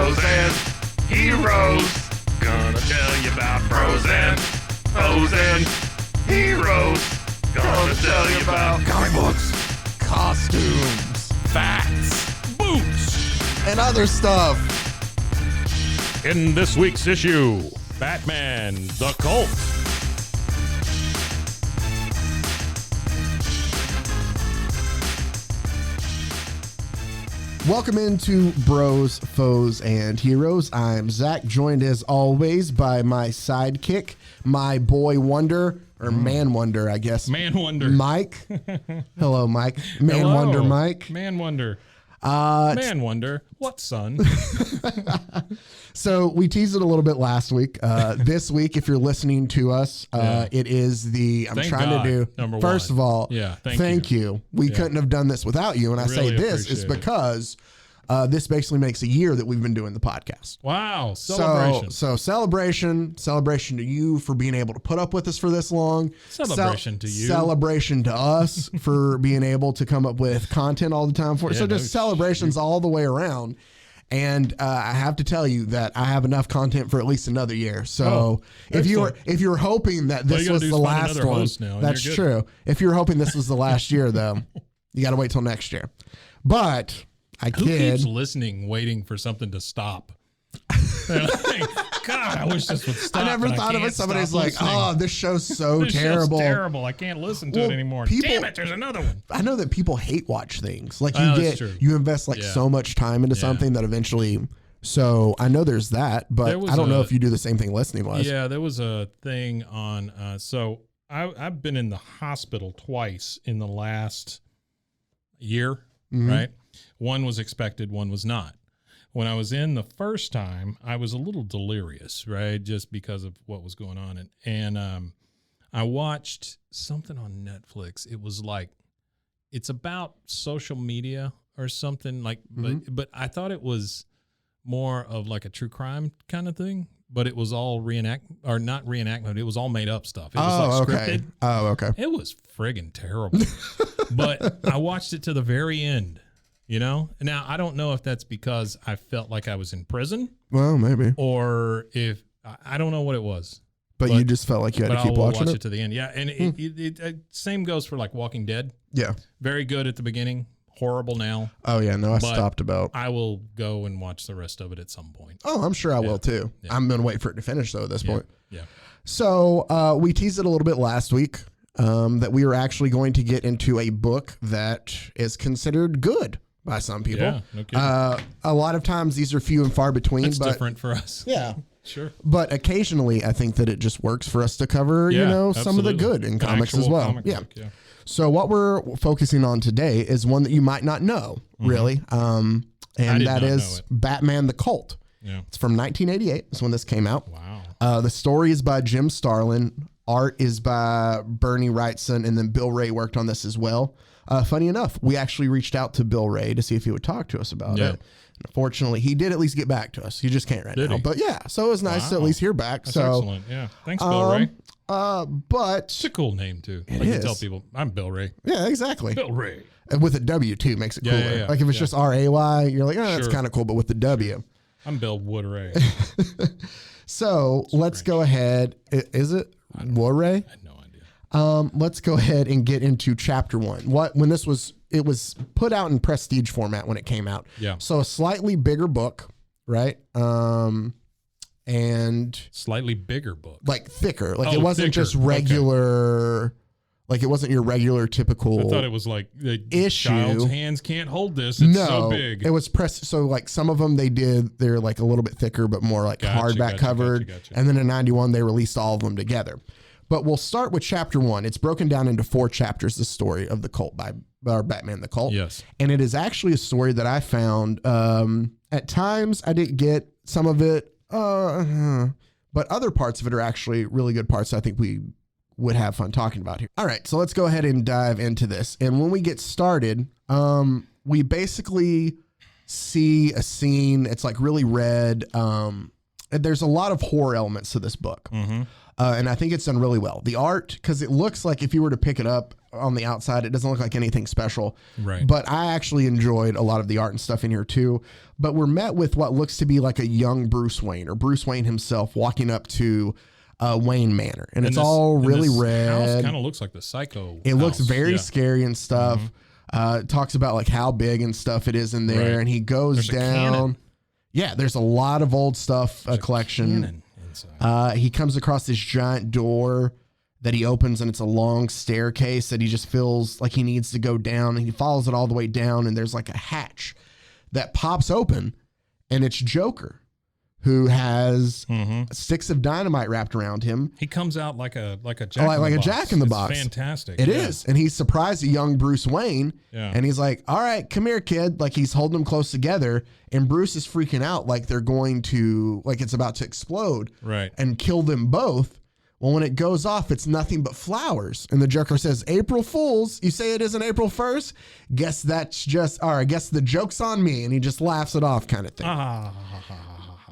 Bros and heroes. Gonna tell you about bros and hoes and heroes. Gonna tell you about comic books, costumes, facts, boots, and other stuff. In this week's issue, Batman the Cult. Welcome into Bros, Foes, and Heroes. I'm Zach, joined as always by my sidekick, my boy wonder, or man wonder, I guess. Man Wonder. Mike. Hello, Mike. Man Hello. Wonder, Mike. Man Wonder. Man Wonder. What, son? So we teased it a little bit last week. This week, if you're listening to us, it is the, Thank God, number first one. of all, thank you. We couldn't have done this without you. And I say Really this is because this basically makes a year that we've been doing the podcast. Wow. Celebration. So celebration to you for being able to put up with us for this long. Celebration to you. Celebration to us for being able to come up with content all the time for it. So just celebrations all the way around. And I have to tell you that I have enough content for at least another year. So if you're hoping that this was the last one, that's true. If you're hoping this was the last year, though, you got to wait till next year. But Who keeps listening, waiting for something to stop? Like, God, I wish this would stop. I never thought of it. Somebody's like, "Oh, this show's so this terrible. Show's terrible. I can't listen to it anymore." Damn it, there's another one. I know that people hate watch things. Like you invest so much time into something that eventually. So I know there's that, but I don't know if you do the same thing listening wise. Yeah, there was a thing on. So I've been in the hospital twice in the last year, right? One was expected, one was not. When I was in the first time, I was a little delirious, right? Just because of what was going on. And I watched something on Netflix. It was like, it's about social media or something like, but I thought it was more of like a true crime kind of thing, but it was all not reenactment. It was all made up stuff. It was scripted. Oh, okay. It was friggin' terrible, but I watched it to the very end. You know, now I don't know if that's because I felt like I was in prison. Well, maybe. Or if I don't know what it was. But you just felt like you had to keep watching it to the end. Yeah. And it same goes for like Walking Dead. Yeah. Very good at the beginning. Horrible now. Oh, yeah. No, I stopped about. I will go and watch the rest of it at some point. Oh, I'm sure I will too. Yeah. I'm going to wait for it to finish though at this point. Yeah. So we teased it a little bit last week that we were actually going to get into a book that is considered good by some people. Yeah, no kidding. A lot of times these are few and far between. It's different for us. Yeah. Sure. But occasionally I think that it just works for us to cover, some of the good in comics as well. Book, yeah. So what we're focusing on today is one that you might not know, really. And that is Batman the Cult. Yeah. It's from 1988. That's when this came out. Wow. The story is by Jim Starlin. Art is by Bernie Wrightson, and then Bill Ray worked on this as well. Funny enough, we actually reached out to Bill Ray to see if he would talk to us about it. Unfortunately, he did at least get back to us. He just can't right now. But yeah, so it was nice to at least hear back. That's excellent. Yeah. Thanks, Bill Ray. But it's a cool name too. It like is. You tell people, I'm Bill Ray. Yeah, exactly. Bill Ray. And with a W too makes it cooler. Yeah. Like if it's just R-A-Y, you're like, that's kind of cool. But with the W. I'm Bill Wood Ray. So let's go ahead. Is it Wood Ray? I had no idea. Let's go ahead and get into chapter one. It was put out in prestige format when it came out. Yeah. So a slightly bigger book, right? And slightly bigger book, like thicker. Like it wasn't just regular. Okay. Like it wasn't your regular typical. I thought it was like the issue. Child's hands can't hold this. It's so big. It was pressed. So like some of them they're like a little bit thicker, but more like hardback covered. And then in 91 they released all of them together. But we'll start with chapter one. It's broken down into 4 chapters, the story of the cult by Batman the Cult. Yes. And it is actually a story that I found at times I didn't get some of it, but other parts of it are actually really good parts I think we would have fun talking about here. All right, so let's go ahead and dive into this. And when we get started, we basically see a scene. It's like really red. There's a lot of horror elements to this book. Mm-hmm. And I think it's done really well. The art, because it looks like if you were to pick it up on the outside. It doesn't look like anything special. Right. But I actually enjoyed a lot of the art and stuff in here too. But we're met with what looks to be like a young Bruce Wayne, or Bruce Wayne himself, walking up to Wayne Manor. And it's all really red. House kind of looks like the Psycho It looks house. very scary and stuff. It talks about like how big and stuff it is in there. Right. And he goes down. Yeah, there's a lot of old stuff, a collection. He comes across this giant door that he opens, and it's a long staircase that he just feels like he needs to go down, and he follows it all the way down, and there's like a hatch that pops open, and it's Joker, who has sticks of dynamite wrapped around him. He comes out like a jack in the box. Fantastic. It is. And he surprised a young Bruce Wayne. Yeah. And he's like, all right, come here, kid. Like, he's holding them close together. And Bruce is freaking out like they're going to, like it's about to explode. Right. And kill them both. Well, when it goes off, it's nothing but flowers. And the Joker says, April Fools, you say it isn't April 1st? Guess that's just, or I guess the joke's on me. And he just laughs it off, kind of thing.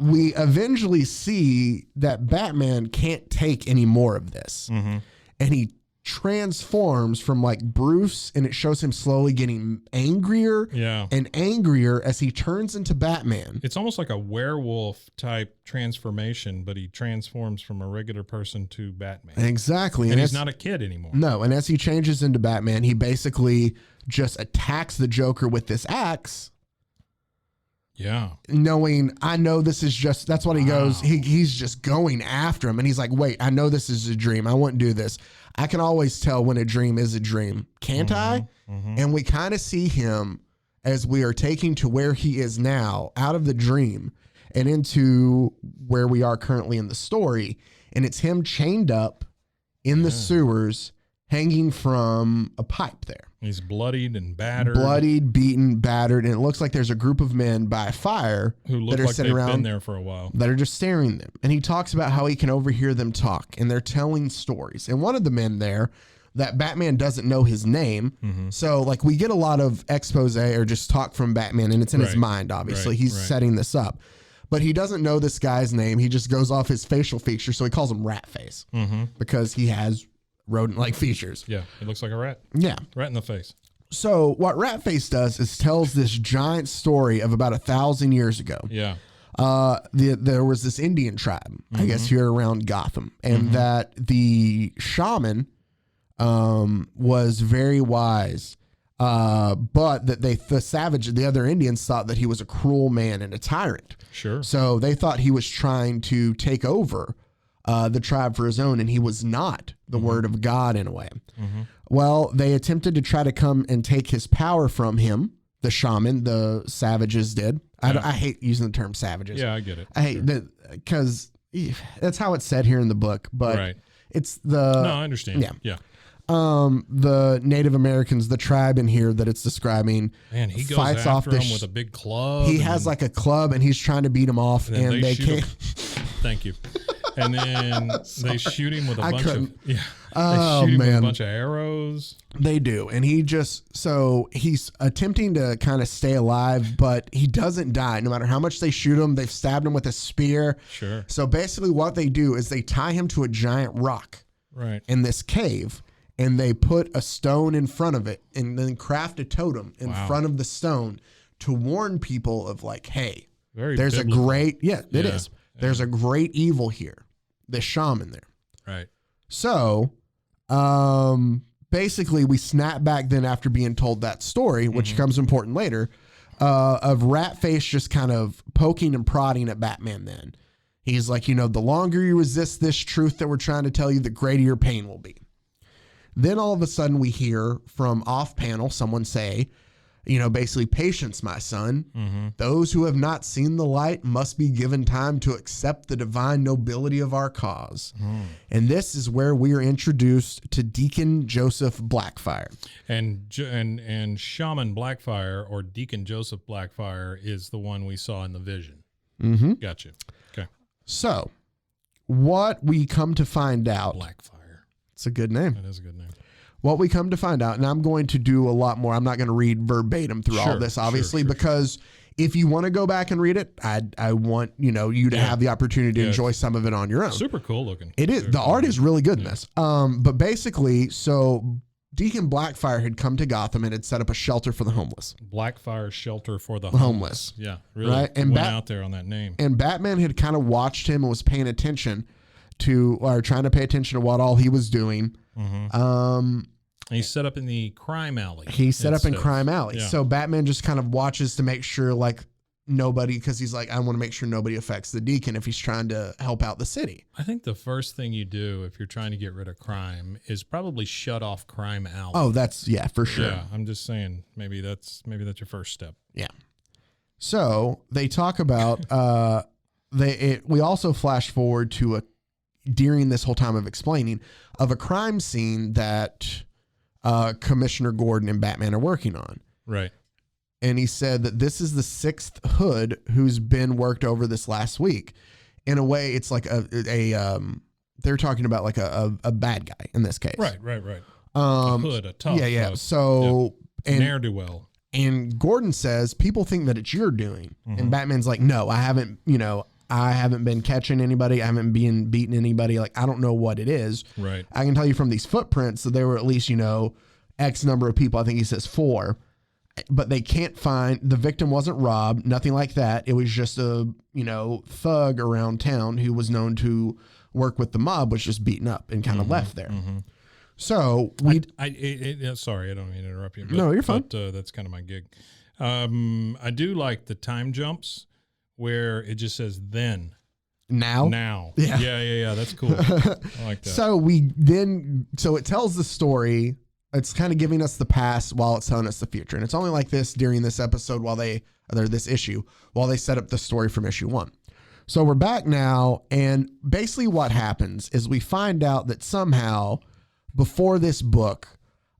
We eventually see that Batman can't take any more of this. And he transforms from like Bruce, and it shows him slowly getting angrier and angrier as he turns into Batman. It's almost like a werewolf type transformation, but he transforms from a regular person to Batman. Exactly. And he's not a kid anymore. No. And as he changes into Batman, he basically just attacks the Joker with this axe. Yeah. Knowing, I know this is just, that's what he goes. He's just going after him. And he's like, wait, I know this is a dream. I wouldn't do this. I can always tell when a dream is a dream. Can't I? And we kind of see him as we are taking to where he is now, out of the dream and into where we are currently in the story. And it's him chained up in the sewers, hanging from a pipe there. He's bloodied and battered. Bloodied, beaten, battered. And it looks like there's a group of men by a fire who look that are like sitting they've around been there for a while, that are just staring at them. And he talks about how he can overhear them talk, and they're telling stories. And one of the men there, that Batman doesn't know his name. So like we get a lot of expose or just talk from Batman, and it's in his mind, obviously. He's setting this up. But he doesn't know this guy's name. He just goes off his facial features. So he calls him Rat Face because he has rodent-like features. Yeah, he looks like a rat. Yeah. Rat in the face. So what Ratface does is tells this giant story of about 1,000 years ago. Yeah. There was this Indian tribe, I guess, here around Gotham, and that the shaman was very wise, but that the other Indians thought that he was a cruel man and a tyrant. Sure. So they thought he was trying to take over the tribe for his own, and he was not the word of God in a way. Well, they attempted to try to come and take his power from him, the shaman, the savages did. I hate using the term savages. Yeah, I get it. I hate that because that's how it's said here in the book, but it's the... No, I understand. Yeah. The Native Americans, the tribe in here that it's describing, man, he goes fights after off him with a big club. He has like a club, and he's trying to beat him off, and they can't. Thank you. And then they shoot him with a bunch of They shoot him with a bunch of arrows. They do, and he's attempting to kind of stay alive, but he doesn't die. No matter how much they shoot him, they've stabbed him with a spear. Sure. So basically, what they do is they tie him to a giant rock, in this cave. And they put a stone in front of it and then craft a totem in front of the stone to warn people of like, hey, there's biblical. It is. There's a great evil here. The shaman there. Right. So basically we snap back then after being told that story, which becomes important later, of Ratface just kind of poking and prodding at Batman then. He's like, the longer you resist this truth that we're trying to tell you, the greater your pain will be. Then all of a sudden we hear from off panel someone say, basically, patience, my son. Those who have not seen the light must be given time to accept the divine nobility of our cause. And this is where we are introduced to Deacon Joseph Blackfire. And Shaman Blackfire, or Deacon Joseph Blackfire, is the one we saw in the vision. Gotcha. Okay. So what we come to find out. Blackfire. It's a good name. It is a good name. What we come to find out, and I'm going to do a lot more. I'm not going to read verbatim through all this, obviously, because if you want to go back and read it, I want you to have the opportunity to enjoy some of it on your own. Super cool looking. It is. The art is really good in this. But basically, so Deacon Blackfire had come to Gotham and had set up a shelter for the homeless. Blackfire Shelter for the Homeless. Yeah, really Right? And went out there on that name. And Batman had kind of watched him and was paying attention to, or trying to pay attention to what all he was doing. And he's set up in the crime alley. He set up in crime alley. Yeah. So Batman just kind of watches to make sure like nobody, because he's like, I want to make sure nobody affects the Deacon if he's trying to help out the city. I think the first thing you do if you're trying to get rid of crime is probably shut off crime alley. Oh, that's, yeah, for sure. Yeah, I'm just saying maybe that's your first step. Yeah. So they talk about we also flash forward to during this whole time of explaining of a crime scene that Commissioner Gordon and Batman are working on. Right. And he said that this is the 6th hood who's been worked over this last week. In a way, it's like they're talking about like a bad guy in this case. Right. A hood, a tough. Yeah. So and ne'er-do-well. And Gordon says people think that it's your doing, and Batman's like, no, I haven't been catching anybody. I haven't been beating anybody. Like, I don't know what it is. Right. I can tell you from these footprints that there were at least, X number of people. I think he says 4, but they can't find, the victim wasn't robbed, nothing like that. It was just a, thug around town who was known to work with the mob, was just beaten up and kind of left there. So sorry, I don't mean to interrupt you. But, no, you're fine. But, that's kind of my gig. I do like the time jumps where it just says then. Now. Yeah. That's cool. I like that. So it tells the story. It's kind of giving us the past while it's telling us the future. And it's only like this during this episode this issue, while they set up the story from issue 1. So we're back now. And basically what happens is we find out that somehow before this book,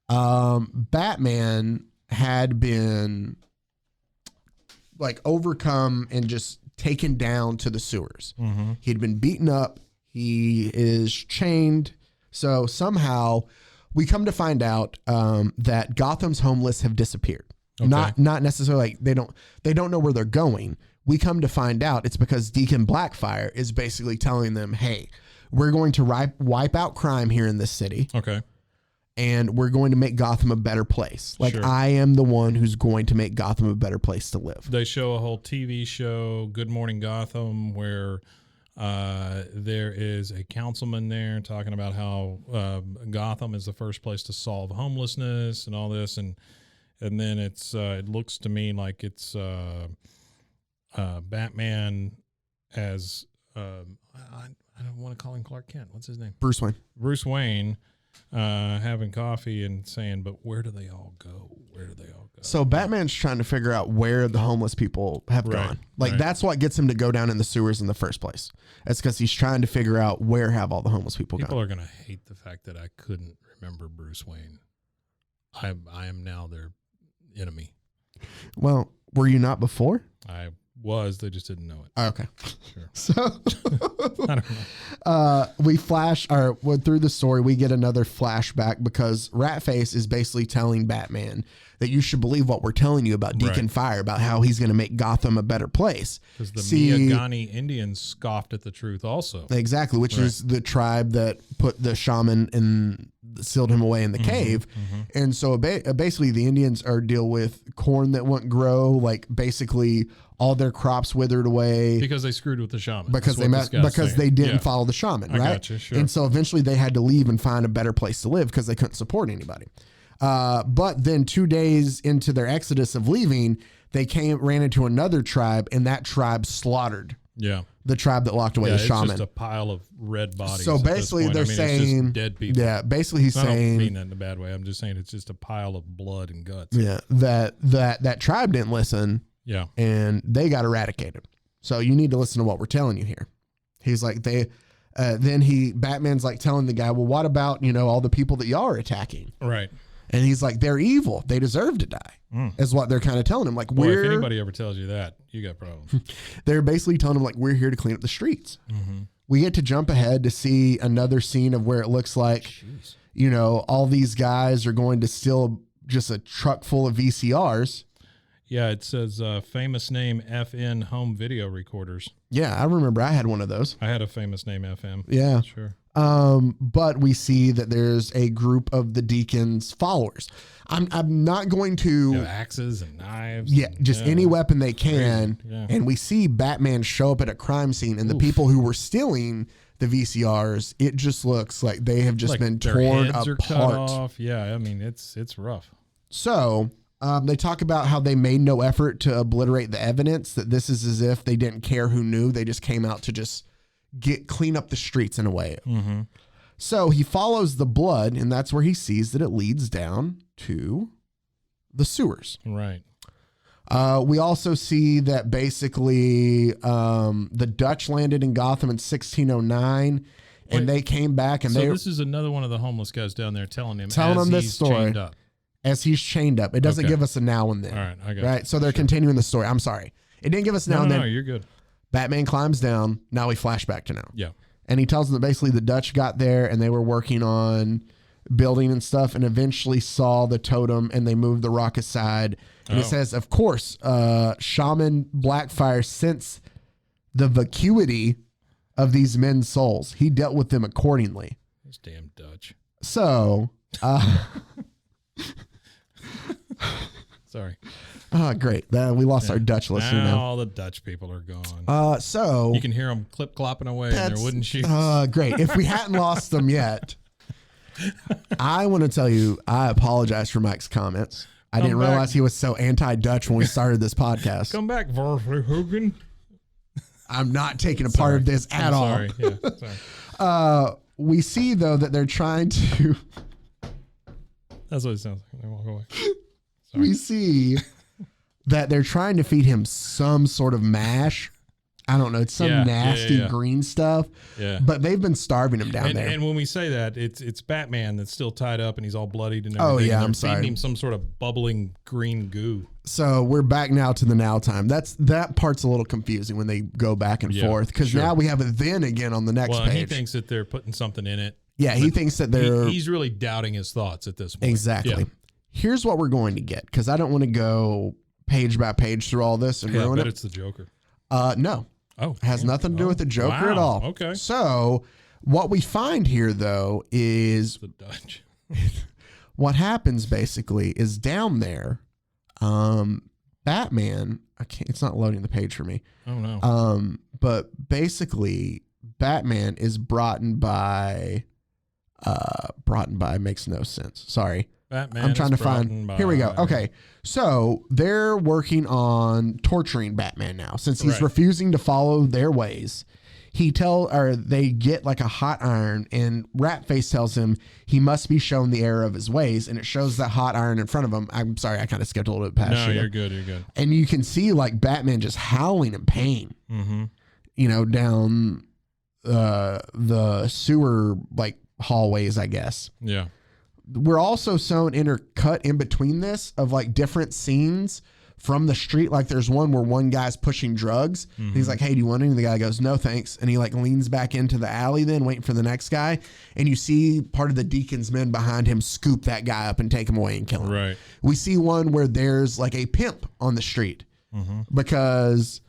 Batman had been like overcome and just taken down to the sewers. He'd been beaten up. He is chained. So somehow we come to find out that Gotham's homeless have disappeared. Okay. Not necessarily like they don't know where they're going. We come to find out it's because Deacon Blackfire is basically telling them, hey, we're going to wipe out crime here in this city. Okay. And we're going to make Gotham a better place. Like, sure. I am the one who's going to make Gotham a better place to live. They show a whole TV show, Good Morning Gotham, where there is a councilman there talking about how Gotham is the first place to solve homelessness and all this. And then it looks to me like it's Batman as I don't want to call him Clark Kent. What's his name? Bruce Wayne. Having coffee and saying, but where do they all go? So Batman's trying to figure out where the homeless people have gone. Like, that's what gets him to go down in the sewers in the first place. It's because he's trying to figure out where have all the homeless people gone. People are going to hate the fact that I couldn't remember Bruce Wayne. I am now their enemy. Well, were you not before? I was. They just didn't know it. Okay. Sure. So I don't know. We through the story, we get another flashback because Ratface is basically telling Batman that you should believe what we're telling you about Deacon Fire, about how he's going to make Gotham a better place. Because the Miagani Indians scoffed at the truth also. Exactly, which is the tribe that put the shaman and sealed him away in the cave. And so basically the Indians deal with corn that won't grow, like basically all their crops withered away because they screwed with the shaman. Because they didn't follow the shaman, right? I gotcha, sure. And so eventually they had to leave and find a better place to live because they couldn't support anybody. But then 2 days into their exodus of leaving, they ran into another tribe, and that tribe slaughtered the tribe that locked away the shaman. It's just a pile of red bodies. So basically they're saying, it's just dead people. Yeah, basically he's saying, I don't mean that in a bad way. I'm just saying it's just a pile of blood and guts. Yeah, that tribe didn't listen. Yeah. And they got eradicated. So you need to listen to what we're telling you here. He's like, Batman's like telling the guy, well, what about, all the people that y'all are attacking? Right. And he's like, they're evil. They deserve to die, is what they're kind of telling him. Like, if anybody ever tells you that, you got problems. They're basically telling him, like, we're here to clean up the streets. We get to jump ahead to see another scene of where it looks like, all these guys are going to steal just a truck full of VCRs. Yeah, it says famous name FN home video recorders. Yeah, I remember I had one of those. I had a famous name FM. Yeah. Sure. But we see that there's a group of the deacon's followers. I'm not going to axes and knives. Yeah, and, just any weapon they can. Yeah. And we see Batman show up at a crime scene, and the people who were stealing the VCRs, it just looks like they have just like been their torn heads apart. Are cut off. Yeah, I mean it's rough. So they talk about how they made no effort to obliterate the evidence, that this is as if they didn't care who knew. They just came out to just clean up the streets in a way. Mm-hmm. So he follows the blood, and that's where he sees that it leads down to the sewers. Right. We also see that basically the Dutch landed in Gotham in 1609, and they came back and this is another one of the homeless guys down there telling him this story chained up. as he's chained up. It doesn't give us a now and then. All right, I got right. So they're continuing the story. I'm sorry, it didn't give us now and then. No, you're good. Batman climbs down. Now we flash back to now. Yeah. And he tells them that basically the Dutch got there and they were working on building and stuff, and eventually saw the totem and they moved the rock aside. And it says, of course, Shaman Blackfire sensed the vacuity of these men's souls. He dealt with them accordingly. Those damn Dutch. So, sorry. Great. We lost our Dutch listener now. All the Dutch people are gone. So you can hear them clip-clopping away in their wooden shoes. Great. If we hadn't lost them yet, I want to tell you, I apologize for Mike's comments. I didn't realize he was so anti-Dutch when we started this podcast. Come back, Verhoeven. I'm not taking a part of this at all. Sorry. Yeah, sorry. We see, though, that they're trying to... That's what it sounds like. They walk away. Sorry. We see that they're trying to feed him some sort of mash. I don't know. It's some nasty green stuff. Yeah. But they've been starving him down there. And when we say that, it's Batman that's still tied up and he's all bloodied and everything. Oh, yeah. I'm sorry. feeding him some sort of bubbling green goo. So we're back now to the now time. That part's a little confusing when they go back and forth, because now we have a then again on the next page. He thinks that they're putting something in it. Yeah, he thinks that they're... He's really doubting his thoughts at this point. Exactly. Yeah. Here's what we're going to get, because I don't want to go page by page through all this and ruin it. It's the Joker. No. Oh. It has nothing to do with the Joker at all. Okay. So what we find here, though, is... The Dutch. What happens, basically, is down there, Batman... it's not loading the page for me. Oh, no. But basically, Batman is brought in by makes no sense. Sorry. Batman I'm trying to find. Here we go. Okay. So they're working on torturing Batman now, since he's refusing to follow their ways. They get like a hot iron, and Ratface tells him he must be shown the error of his ways, and it shows that hot iron in front of him. I'm sorry, I kind of skipped a little bit past. No, you're good. You're good. And you can see like Batman just howling in pain. Mm-hmm. Down the sewer like hallways, I guess. Yeah. We're also shown intercut in between this of like different scenes from the street. Like there's one where one guy's pushing drugs. Mm-hmm. He's like, "Hey, do you want any?" And the guy goes, "No, thanks." And he like leans back into the alley then, waiting for the next guy. And you see part of the deacon's men behind him scoop that guy up and take him away and kill him. Right. We see one where there's like a pimp on the street because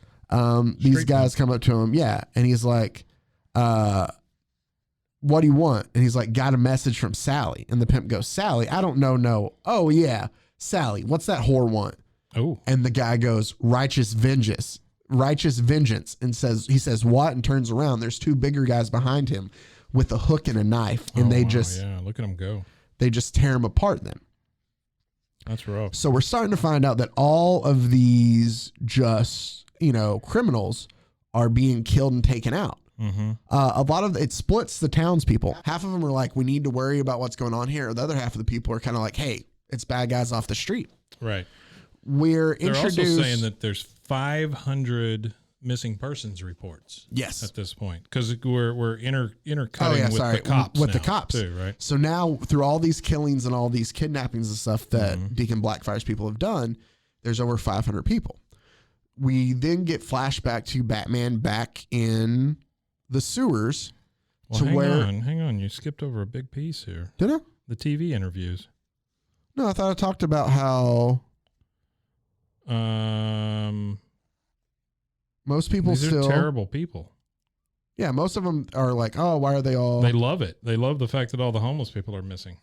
these guys come up to him. Yeah. And he's like, "What do you want?" And he's like, "Got a message from Sally." And the pimp goes, "Sally? I don't know. No. Oh yeah. Sally. What's that whore want?" Oh. And the guy goes, righteous vengeance. And he says, "What?" And turns around. There's two bigger guys behind him with a hook and a knife. And look at them go. They just tear him apart then. That's rough. So we're starting to find out that all of these criminals are being killed and taken out. Mm-hmm. A lot of it splits the townspeople. Half of them are like, we need to worry about what's going on here. Or the other half of the people are kind of like, hey, it's bad guys off the street. Right. They're also saying that there's 500 missing persons reports. Yes. At this point, because we're intercutting the cops with the cops too, right? So now through all these killings and all these kidnappings and stuff that Deacon Blackfire's people have done, there's over 500 people. We then get flashback to Batman back in the sewers. Hang on, you skipped over a big piece here. Did I? The TV interviews. No, I thought I talked about how most people these are terrible people. Yeah, most of them are like, oh, why are they all? They love it. They love the fact that all the homeless people are missing.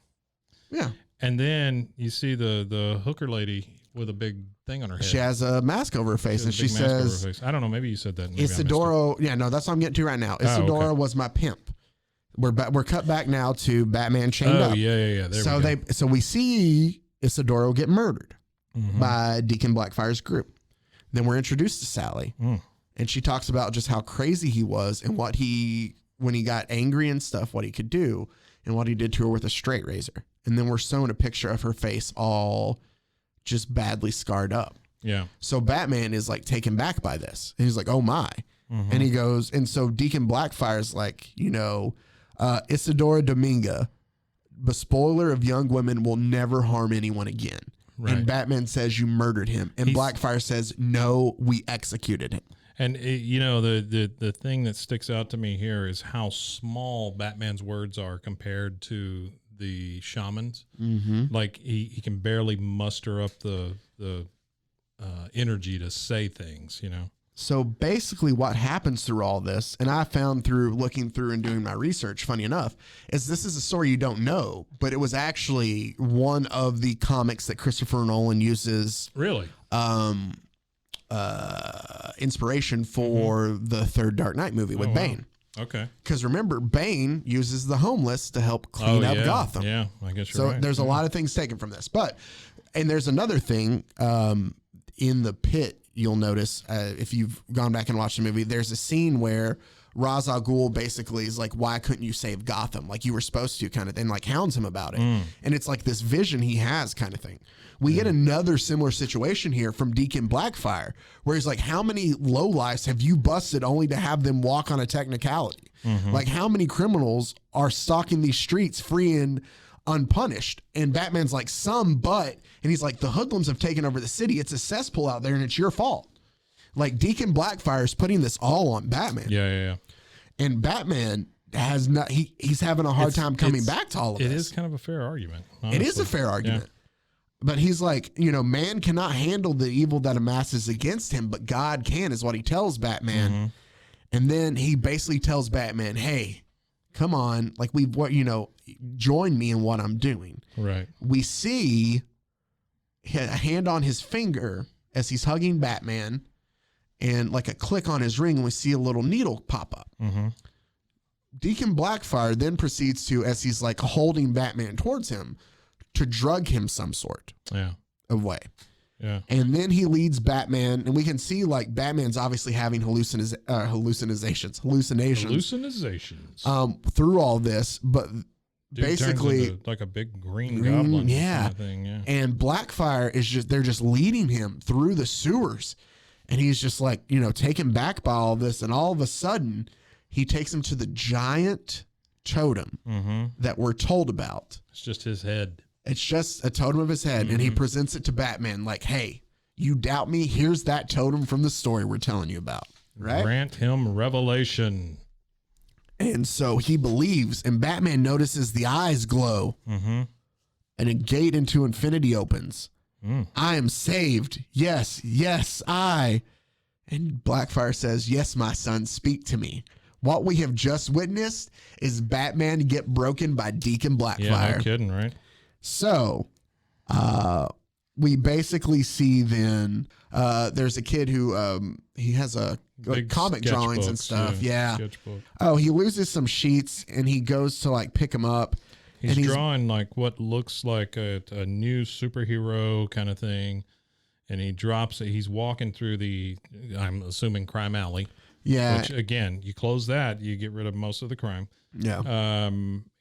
Yeah. And then you see the hooker lady with a big thing on her head. She has a mask over her face, and she says, I don't know, maybe you said that. Maybe Isidoro, yeah, no, that's what I'm getting to right now. Isidoro was my pimp. We're cut back now to Batman chained up. Oh, yeah. So we see Isidoro get murdered by Deacon Blackfire's group. Then we're introduced to Sally, and she talks about just how crazy he was and when he got angry and stuff, what he could do and what he did to her with a straight razor. And then we're shown a picture of her face all just badly scarred up. Yeah. So Batman is like taken back by this. And he's like, oh my. And he goes, and so Deacon Blackfire's like, Isadora Dominga, the spoiler of young women, will never harm anyone again. Right. And Batman says you murdered him. And Blackfire says, no, we executed him. And the thing that sticks out to me here is how small Batman's words are compared to the shamans. Like he can barely muster up the energy to say things, So basically what happens through all this, and I found through looking through and doing my research, funny enough, is this is a story you don't know, but it was actually one of the comics that Christopher Nolan uses. Really? Inspiration for the third Dark Knight movie with Bane. Okay. Because remember, Bane uses the homeless to help clean up Gotham. Yeah, I guess you're right. So there's a lot of things taken from this. And there's another thing in the pit, you'll notice, if you've gone back and watched the movie, there's a scene where Ra's al Ghul basically is like, why couldn't you save Gotham? Like you were supposed to, kind of, and like hounds him about it. And it's like this vision he has kind of thing. We get another similar situation here from Deacon Blackfire, where he's like, how many lowlifes have you busted only to have them walk on a technicality? Like how many criminals are stalking these streets free and unpunished? And Batman's like, and he's like, the hoodlums have taken over the city. It's a cesspool out there and it's your fault. Like Deacon Blackfire is putting this all on Batman. Yeah. And Batman has not, he's having a hard time coming back to all of this. It is kind of a fair argument. Honestly. It is a fair argument. Yeah. But he's like, man cannot handle the evil that amasses against him, but God can, is what he tells Batman. And then he basically tells Batman, hey, come on, like join me in what I'm doing. Right. We see a hand on his finger as he's hugging Batman and like a click on his ring, and we see a little needle pop up. Deacon Blackfire then proceeds to, as he's like holding Batman towards him, to drug him some sort of way. Yeah. And then he leads Batman, and we can see like Batman's obviously having hallucinations through all this, but Dude basically turns into like a big green goblin kind of thing. Yeah. And Blackfire is they're just leading him through the sewers, and he's just like, taken back by all this, and all of a sudden he takes him to the giant totem that we're told about. It's just his head. It's just a totem of his head, and he presents it to Batman like, hey, you doubt me? Here's that totem from the story we're telling you about, right? Grant him revelation. And so he believes, and Batman notices the eyes glow, and a gate into infinity opens. I am saved. Yes, I. And Blackfire says, yes, my son, speak to me. What we have just witnessed is Batman get broken by Deacon Blackfire. Yeah, no kidding, right? So, we basically see then, there's a kid who, he has a comic drawings and stuff. Yeah. Oh, he loses some sheets and he goes to like pick them up. He's drawing like what looks like a new superhero kind of thing. And he drops it. He's walking through I'm assuming, crime alley. Yeah. Which again, you close that, you get rid of most of the crime. Yeah.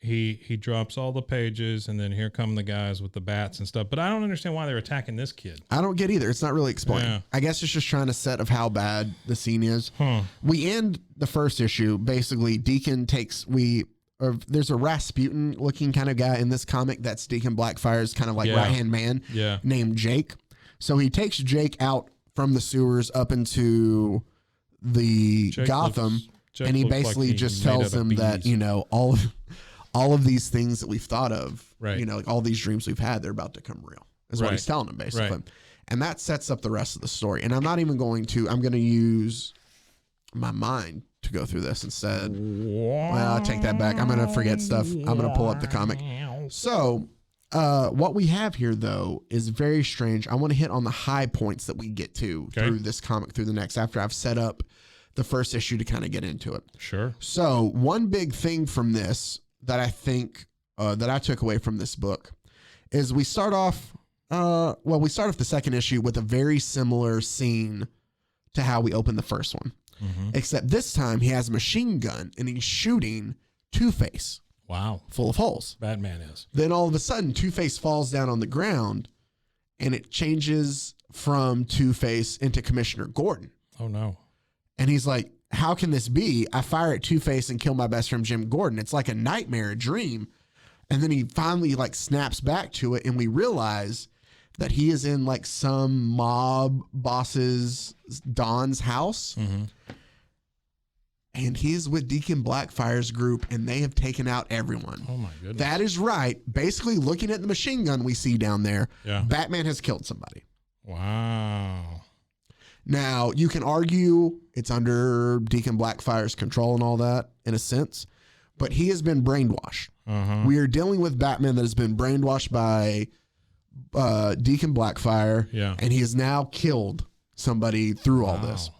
He drops all the pages, and then here come the guys with the bats and stuff. But I don't understand why they're attacking this kid. I don't get either. It's not really explained. Yeah. I guess it's just trying to set of how bad the scene is. We end the first issue. Basically, Deacon there's a Rasputin looking kind of guy in this comic that's Deacon Blackfire's kind of like right-hand man named Jake. So he takes Jake out from the sewers up into the Gotham. And he basically like just tells them that, all of these things that we've thought of, like all these dreams we've had, they're about to come real, is what he's telling them, basically. Right. And that sets up the rest of the story. And I'm not even going to use my mind to go through this instead. Well, I'll take that back. I'm going to forget stuff. I'm going to pull up the comic. So what we have here, though, is very strange. I want to hit on the high points that we get to through this comic, through the next, after I've set up the first issue to kind of get into it. Sure. So one big thing from this that I think that I took away from this book is we start off the second issue with a very similar scene to how we opened the first one. Mm-hmm. Except this time he has a machine gun and he's shooting Two-Face. Wow. Full of holes. Batman is. Then all of a sudden Two-Face falls down on the ground and it changes from Two-Face into Commissioner Gordon. Oh, no. And he's like, how can this be? I fire at Two-Face and kill my best friend Jim Gordon. It's like a nightmare, a dream. And then he finally like snaps back to it and we realize that he is in like some mob boss's Don's house. Mm-hmm. And he's with Deacon Blackfire's group and they have taken out everyone. Oh my goodness. That is right. Basically looking at the machine gun we see down there, Batman has killed somebody. Wow. Now, you can argue it's under Deacon Blackfire's control and all that in a sense, but he has been brainwashed. Uh-huh. We are dealing with Batman that has been brainwashed by Deacon Blackfire, and he has now killed somebody through all this.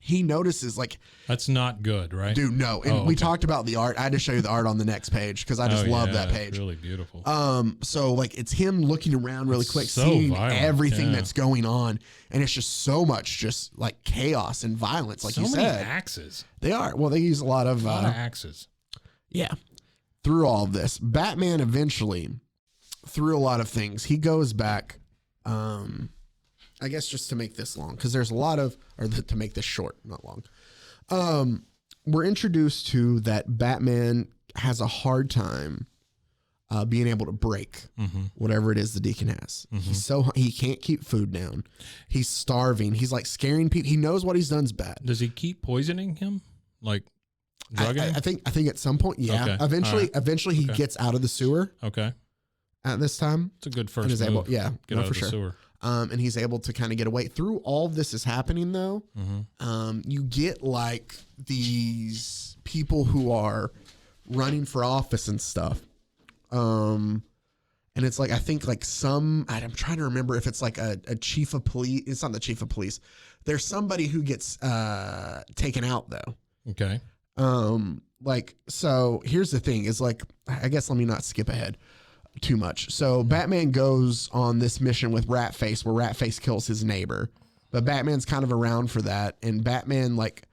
He notices, like... That's not good, right? Dude, no. And we talked about the art. I had to show you the art on the next page because I just love that page. It's really beautiful. So, like, it's him looking around really quick, seeing everything that's going on. And it's just so much just, like, chaos and violence, like you said. So many axes. They are. Well, they use a lot of axes. Yeah. Through all of this, Batman eventually, through a lot of things, he goes back... I guess just to make this long, because there's a lot of, to make this short, not long. We're introduced to that Batman has a hard time being able to break whatever it is the Deacon has. Mm-hmm. He can't keep food down. He's starving. He's like scaring people. He knows what he's done's bad. Does he keep poisoning him? Like drugging him? I think at some point, yeah. Okay. Eventually he gets out of the sewer. Okay. At this time. It's a good first move. Get out of the sewer. And he's able to kind of get away. Through all of this is happening, though, you get like these people who are running for office and stuff. And it's like, I think like I'm trying to remember if it's like a chief of police. It's not the chief of police. There's somebody who gets taken out, though. Okay. So here's the thing is like, I guess let me not skip ahead too much. So Batman goes on this mission with Ratface where Ratface kills his neighbor, but Batman's kind of around for that. And Batman, like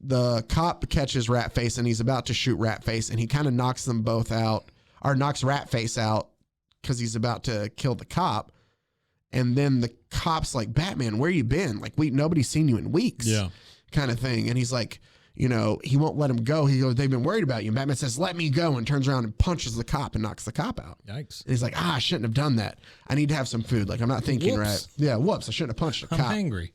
the cop catches Ratface and he's about to shoot Ratface and he kind of knocks them both out or knocks Ratface out because he's about to kill the cop. And then the cop's like, Batman, where you been? Like nobody's seen you in weeks kind of thing. And he's like, he won't let him go. He goes, they've been worried about you. And Batman says, let me go, and turns around and punches the cop and knocks the cop out. Yikes. And he's like, I shouldn't have done that. I need to have some food. Like, I'm not thinking right. Yeah, whoops. I shouldn't have punched the cop. I'm angry.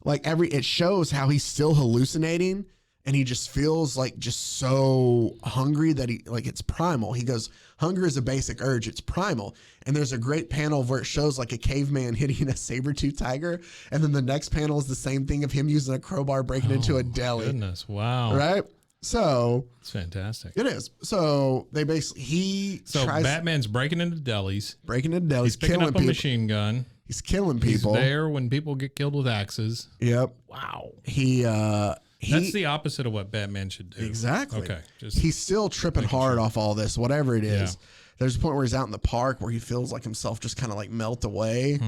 Like, it shows how he's still hallucinating, and he just feels like just so hungry that it's primal. He goes, hunger is a basic urge. It's primal. And there's a great panel where it shows like a caveman hitting a saber-tooth tiger. And then the next panel is the same thing of him using a crowbar breaking into a deli. Goodness. Wow. Right? So. It's fantastic. It is. So they basically, Batman's breaking into delis. He's picking up a machine gun. He's killing people. He's there when people get killed with axes. Yep. Wow. That's the opposite of what Batman should do. Exactly. Okay. He's still tripping hard off all this, whatever it is. Yeah. There's a point where he's out in the park where he feels like himself just kind of like melt away.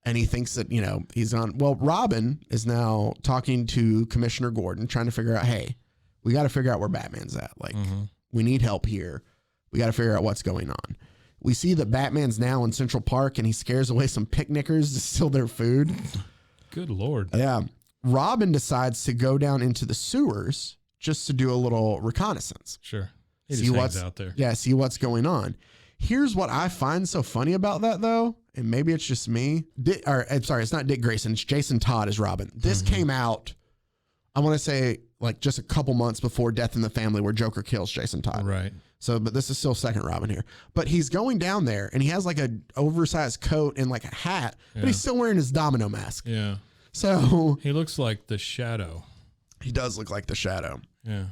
And he thinks that, he's on. Well, Robin is now talking to Commissioner Gordon, trying to figure out, hey, we got to figure out where Batman's at. Like, we need help here. We got to figure out what's going on. We see that Batman's now in Central Park and he scares away some picnickers to steal their food. Good Lord. Yeah. Robin decides to go down into the sewers just to do a little reconnaissance. Sure. He just hangs out there. Yeah, see what's going on. Here's what I find so funny about that, though, and maybe it's just me. It's not Dick Grayson. It's Jason Todd as Robin. This came out, I want to say, like just a couple months before Death in the Family, where Joker kills Jason Todd. Right. So, but this is still second Robin here. But he's going down there, and he has like an oversized coat and like a hat, but he's still wearing his domino mask. Yeah. So he looks like the Shadow. He does look like the Shadow. Yeah.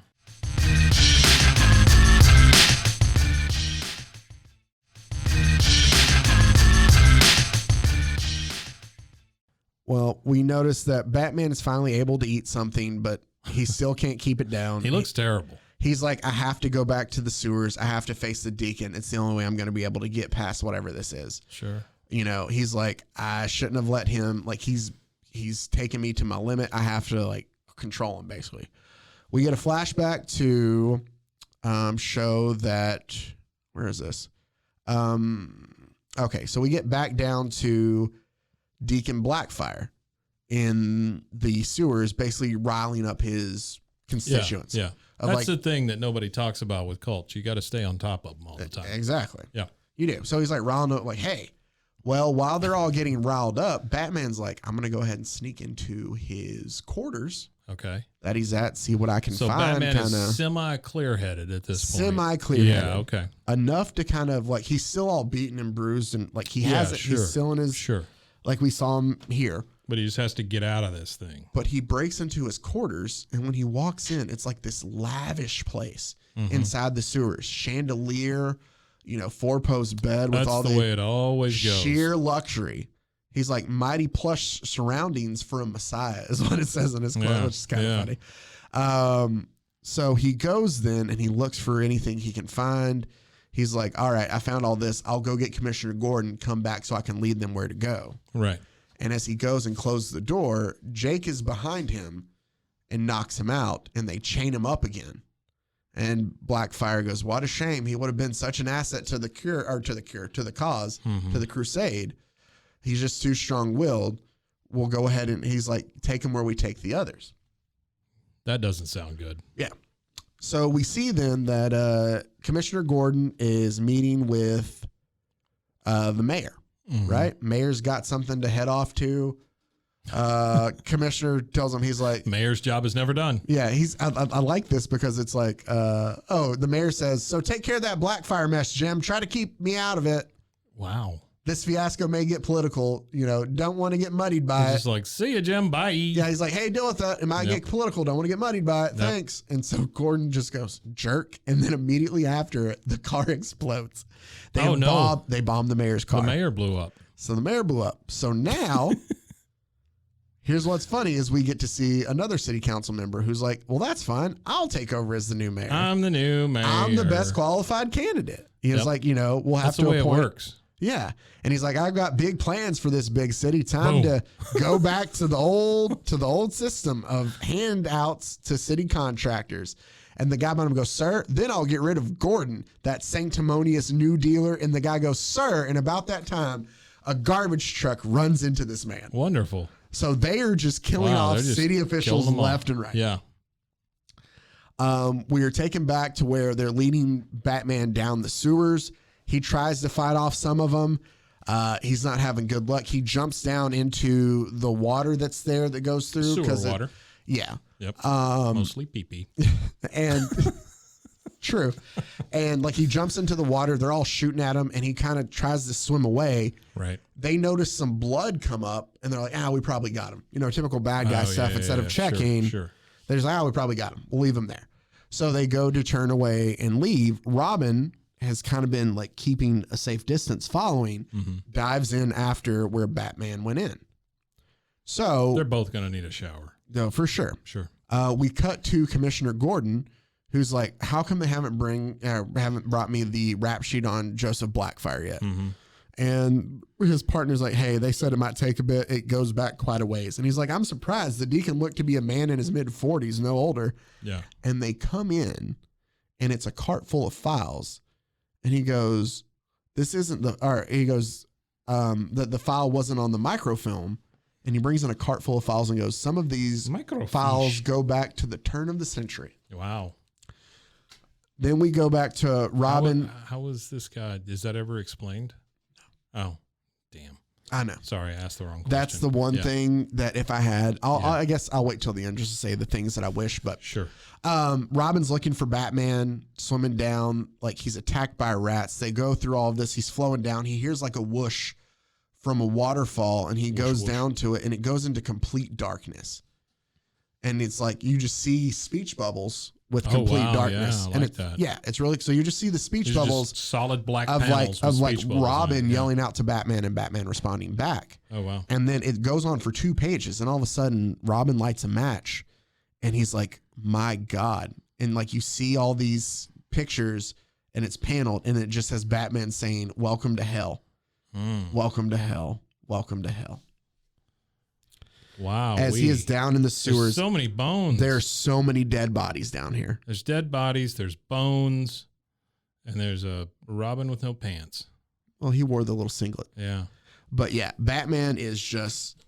Well, we notice that Batman is finally able to eat something, but he still can't keep it down. He looks terrible. He's like, I have to go back to the sewers. I have to face the Deacon. It's the only way I'm going to be able to get past whatever this is. Sure. You know, he's like, I shouldn't have let him, like, he's taken me to my limit. I have to, like, control him, basically. We get a flashback to show that, where is this? Okay, so we get back down to Deacon Blackfire in the sewers, basically riling up his constituents. Yeah. That's the thing that nobody talks about with cults. You got to stay on top of them all the time. Exactly. Yeah. You do. So he's like riling up, like, hey, well, while they're all getting riled up, Batman's like, I'm going to go ahead and sneak into his quarters. Okay. That he's at, see what I can so find. Batman is semi-clear-headed at this point. Semi-clear-headed. Yeah, okay. Enough to kind of, like, he's still all beaten and bruised, and, like, he has it. Sure. He's still in his, like we saw him here. But he just has to get out of this thing. But he breaks into his quarters, and when he walks in, it's like this lavish place inside the sewers. Chandelier, you know, four-post bed with all the way it always goes. Sheer luxury. He's like mighty plush surroundings for a messiah is what it says in his quote, which is kind of funny. So he goes then and he looks for anything he can find. He's like, all right, I found all this. I'll go get Commissioner Gordon, come back so I can lead them where to go. Right. And as he goes and closes the door, Jake is behind him and knocks him out, and they chain him up again. And Blackfire goes, what a shame. He would have been such an asset to the cause, to the crusade. He's just too strong-willed. We'll go ahead and he's like, take him where we take the others. That doesn't sound good. Yeah. So we see then that Commissioner Gordon is meeting with the mayor, right? Mayor's got something to head off to. Commissioner tells him, he's like, mayor's job is never done. Yeah, I like this because it's like, the mayor says, so take care of that Blackfire mess, Jim. Try to keep me out of it. Wow. This fiasco may get political, you know, don't want to get muddied by it. He's like, see you, Jim, bye. Yeah, he's like, hey, deal with that. It might get political. Don't want to get muddied by it. Thanks. And so Gordon just goes, jerk. And then immediately after it, the car explodes. They bomb the mayor's car. The mayor blew up. So the mayor blew up. So now, here's what's funny is we get to see another city council member who's like, well, that's fine. I'll take over as the new mayor. I'm the new mayor. I'm the best qualified candidate. He was like, you know, we'll have to appoint. That's the way it works. Yeah. And he's like, I've got big plans for this big city. Time to go back to the old system of handouts to city contractors. And the guy behind him goes, sir, then I'll get rid of Gordon, that sanctimonious new dealer. And the guy goes, sir. And about that time, a garbage truck runs into this man. Wonderful. So they are just killing off city officials left and right. Yeah. We are taken back to where they're leading Batman down the sewers. He tries to fight off some of them. He's not having good luck. He jumps down into the water that's there that goes through. Sewer water. Yeah. Yep. Mostly pee-pee. And true. And like he jumps into the water. They're all shooting at him and he kind of tries to swim away. Right. They notice some blood come up and they're like, we probably got him. You know, typical bad guy stuff. Instead of checking, they're just like, we probably got him. We'll leave him there. So they go to turn away and leave. Robin has kind of been like keeping a safe distance following, dives in after where Batman went in. So they're both going to need a shower. No, for sure. Sure. We cut to Commissioner Gordon, who's like, how come they haven't brought me the rap sheet on Joseph Blackfire yet? And his partner's like, hey, they said it might take a bit. It goes back quite a ways. And he's like, I'm surprised. The Deacon looked to be a man in his mid-40s, no older. Yeah. And they come in and it's a cart full of files. And he goes, this isn't the file wasn't on the microfilm. And he brings in a cart full of files and goes, some of these files go back to the turn of the century. Wow. Then we go back to Robin. How was this guy? Is that ever explained? Oh, damn. I know. Sorry, I asked the wrong question. That's the one thing that if I had, I guess I'll wait till the end just to say the things that I wish. But sure. Robin's looking for Batman, swimming down, like he's attacked by rats. They go through all of this. He's flowing down. He hears like a whoosh from a waterfall, and he goes down to it, and it goes into complete darkness. and it's like you just see speech bubbles with complete darkness. Yeah, I like that. Yeah, it's really so you just see the speech These are bubbles just solid black of panels like speech bubbles on it, Robin yeah. yelling out to Batman and Batman responding back. Oh wow. And then it goes on for 2 pages, and all of a sudden Robin lights a match, and he's like, "My God!" And like you see all these pictures, and it's paneled, and it just has Batman saying, "Welcome to hell, welcome to hell, welcome to hell." Wow. As he is down in the sewers, there's so many bones. there's so many dead bodies down here. There's dead bodies. There's bones, and there's a Robin with no pants. Well, he wore the little singlet. Yeah. But yeah, Batman is just,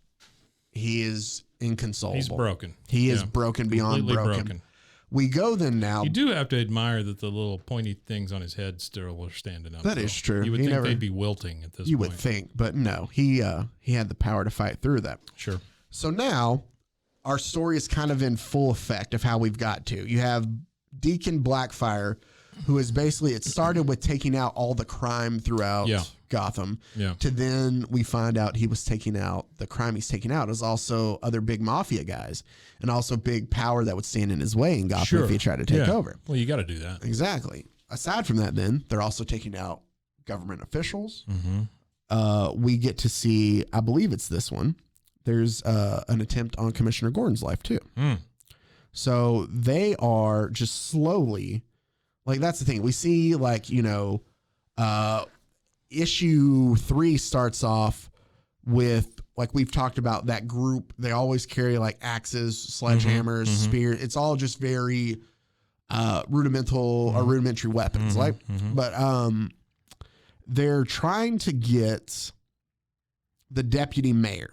he is inconsolable. He's broken. He is broken beyond Completely broken. We go then now. You do have to admire that the little pointy things on his head still are standing up. That is true. You would He think never- they'd be wilting at this You point. would think, but no, he had the power to fight through that. Sure. So now our story is kind of in full effect of how we've got to. You have Deacon Blackfire, who is basically, it started with taking out all the crime throughout Gotham. Yeah. To then we find out he was taking out, the crime he's taking out is also other big mafia guys and also big power that would stand in his way in Gotham if he tried to take over. Well, you got to do that. Exactly. Aside from that, then they're also taking out government officials. We get to see, I believe it's this one. There's an attempt on Commissioner Gordon's life too. So they are just slowly, like that's the thing. We see like, you know, issue 3 starts off with, like we've talked about, that group. They always carry like axes, sledgehammers, spears. It's all just very rudimental or rudimentary weapons. But they're trying to get the deputy mayor.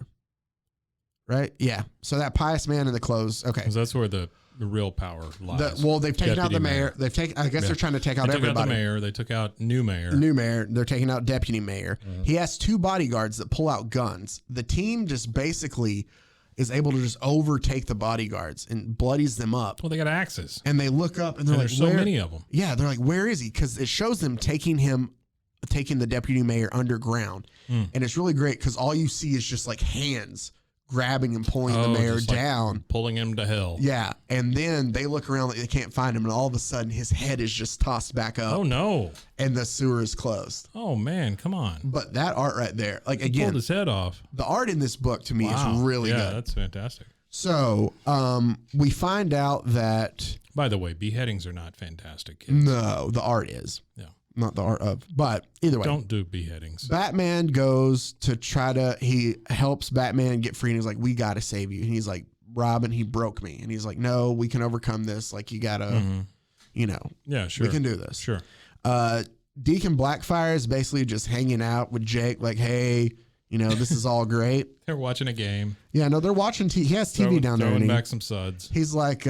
Right? Yeah. So that pious man in the clothes. Okay. 'Cause that's where the real power lies. Well, they've taken out Deputy the mayor. They've taken. I guess they're trying to take out They took everybody. out the mayor. They took out new mayor. New mayor. They're taking out deputy mayor. He has 2 bodyguards that pull out guns. The team just basically is able to just overtake the bodyguards and bloodies them up. Well, they got axes. And they look up and they're And like, there's so "Where-" many of them. Yeah, they're like, "Where is he?" Because it shows them taking the deputy mayor underground, and it's really great because all you see is just like hands grabbing and pulling the mayor just like down. pulling him to hell. Yeah, and then they look around like they can't find him, and all of a sudden his head is just tossed back up. Oh no! And the sewer is closed. Oh man, come on! But that art right there, like He again, pulled his head off. the art in this book to me is really yeah, good. that's fantastic. So we find out that By the way, beheadings are not fantastic. Kids. no, the art is Yeah. not the art of, but either way, Don't do beheadings. Batman goes to he helps Batman get free, and he's like, "We got to save you." And he's like, "Robin, he broke me." And he's like, "No, we can overcome this. Like, you got to, you know, Yeah, sure. we can do this." Sure. Deacon Blackfire is basically just hanging out with Jake, like, "Hey, you know, this is all great." They're watching a game. Yeah, no, they're watching TV. He has TV down there. Throwing And back some suds. he's like,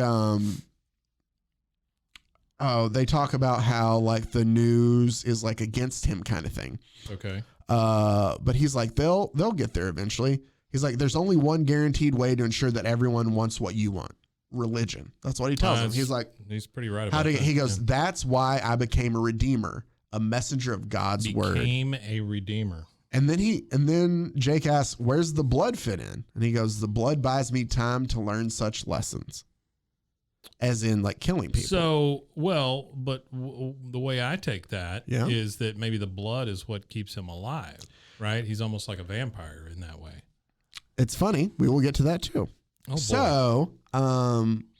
they talk about how like the news is like against him kind of thing. Okay. But he's like, they'll get there eventually. He's like, there's only one guaranteed way to ensure that everyone wants what you want: religion. That's what he tells him. He's like, he's pretty right about that. he goes, yeah. "That's why I became a redeemer, a messenger of God's word." Became a redeemer. And then Jake asks, "Where's the blood fit in?" And he goes, "The blood buys me time to learn such lessons." As in like killing people. So, well, but the way I take that is that maybe the blood is what keeps him alive, right? He's almost like a vampire in that way. It's funny. We will get to that too. Oh, boy. So,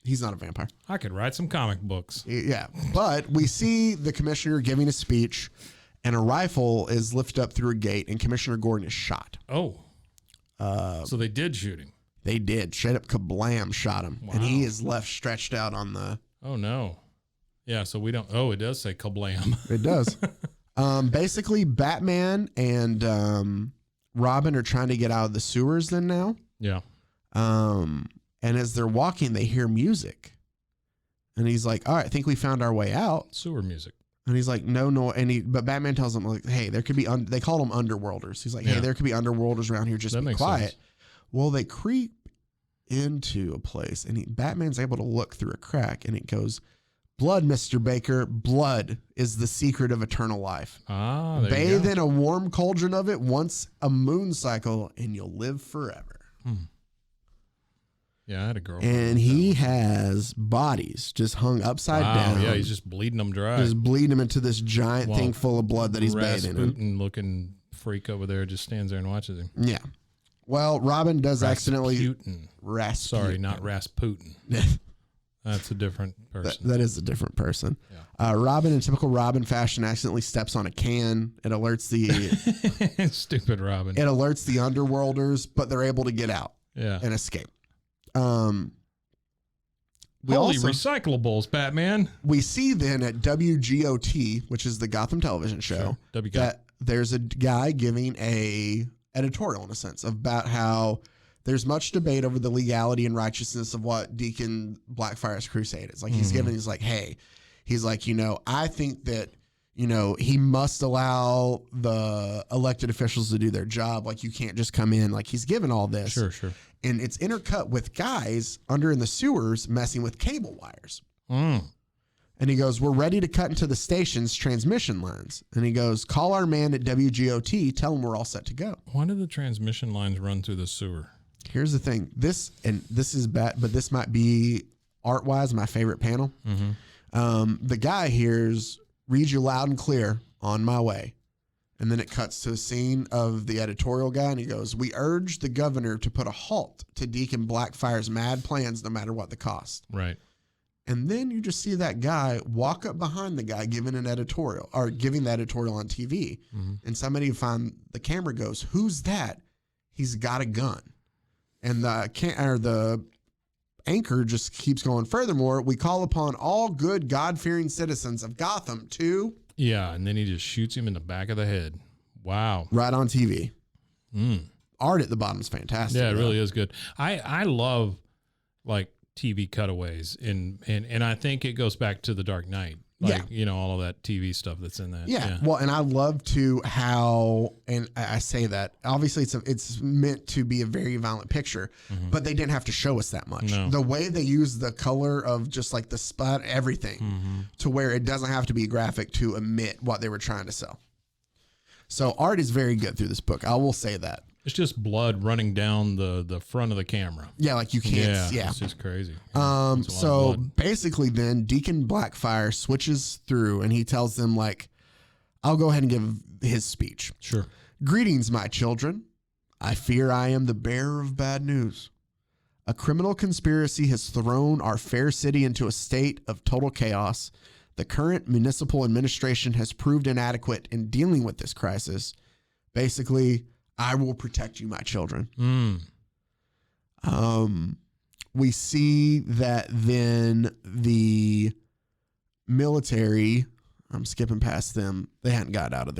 he's not a vampire. I could write some comic books. Yeah. But we see the commissioner giving a speech, and a rifle is lifted up through a gate, and Commissioner Gordon is shot. Oh. So they did shoot him. They did. Straight up kablam shot him. Wow. And he is left stretched out on the... Oh, no. Yeah, so we don't... Oh, it does say kablam. It does. Basically, Batman and Robin are trying to get out of the sewers then now. Yeah. And as they're walking, they hear music. And he's like, "All right, I think we found our way out." Sewer music. And he's like, "No." But Batman tells him, like, "Hey, there could be," they call them underworlders. He's like, "Hey, there could be underworlders around here. Just That be makes quiet." sense. Well, they creep into a place, and Batman's able to look through a crack, and it goes, "Blood, Mr. Baker, blood is the secret of eternal life. Ah, there you Bathe go. in a warm cauldron of it once a moon cycle, and you'll live forever." Yeah, I had a girlfriend. And he has bodies just hung upside down. Yeah, he's just bleeding them dry. Just bleeding them into this giant thing full of blood that he's bathing in. Rasputin-looking freak over there just stands there and watches him. Yeah. Well, Robin does accidentally... Rasputin. Sorry, not Rasputin. That's a different person. That is a different person. Yeah. Robin, in typical Robin fashion, accidentally steps on a can. It alerts the... Stupid Robin. It alerts the underworlders, but they're able to get out and escape. Holy recyclables, Batman. We see then at WGOT, which is the Gotham television show, that there's a guy giving a editorial, in a sense, about how there's much debate over the legality and righteousness of what Deacon Blackfire's crusade is. Like, he's like, hey, he's like, I think that, he must allow the elected officials to do their job. Like, you can't just come in. Like, he's given all this. Sure. And it's intercut with guys under in the sewers messing with cable wires. And he goes, we're ready to cut into the station's transmission lines. And he goes, call our man at WGOT, tell him we're all set to go. Why do the transmission lines run through the sewer? Here's the thing. This is bad, but this might be art-wise my favorite panel. The guy reads you loud and clear, on my way. And then it cuts to a scene of the editorial guy, and he goes, we urge the governor to put a halt to Deacon Blackfire's mad plans no matter what the cost. Right. And then you just see that guy walk up behind the guy giving an editorial, or giving the editorial on TV. And somebody find the camera goes, who's that? He's got a gun. And the anchor just keeps going, furthermore, we call upon all good God-fearing citizens of Gotham to... Yeah, and then he just shoots him in the back of the head. Wow. Right on TV. Art at the bottom is fantastic. Yeah, it really is good. I love like TV cutaways, and I think it goes back to The Dark Knight. Like, all of that TV stuff that's in that. Yeah. Well, and I love how, and I say that, obviously it's meant to be a very violent picture, but they didn't have to show us that much. No. The way they use the color of just like the spot, everything, to where it doesn't have to be graphic to omit what they were trying to sell. So art is very good through this book. I will say that. It's just blood running down the front of the camera. Yeah, like you can't. Yeah, it's just crazy. So basically, then Deacon Blackfire switches through, and he tells them, like, I'll go ahead and give his speech. Sure. Greetings, my children. I fear I am the bearer of bad news. A criminal conspiracy has thrown our fair city into a state of total chaos. The current municipal administration has proved inadequate in dealing with this crisis. Basically, I will protect you, my children. We see that then the military, I'm skipping past them, they hadn't got out of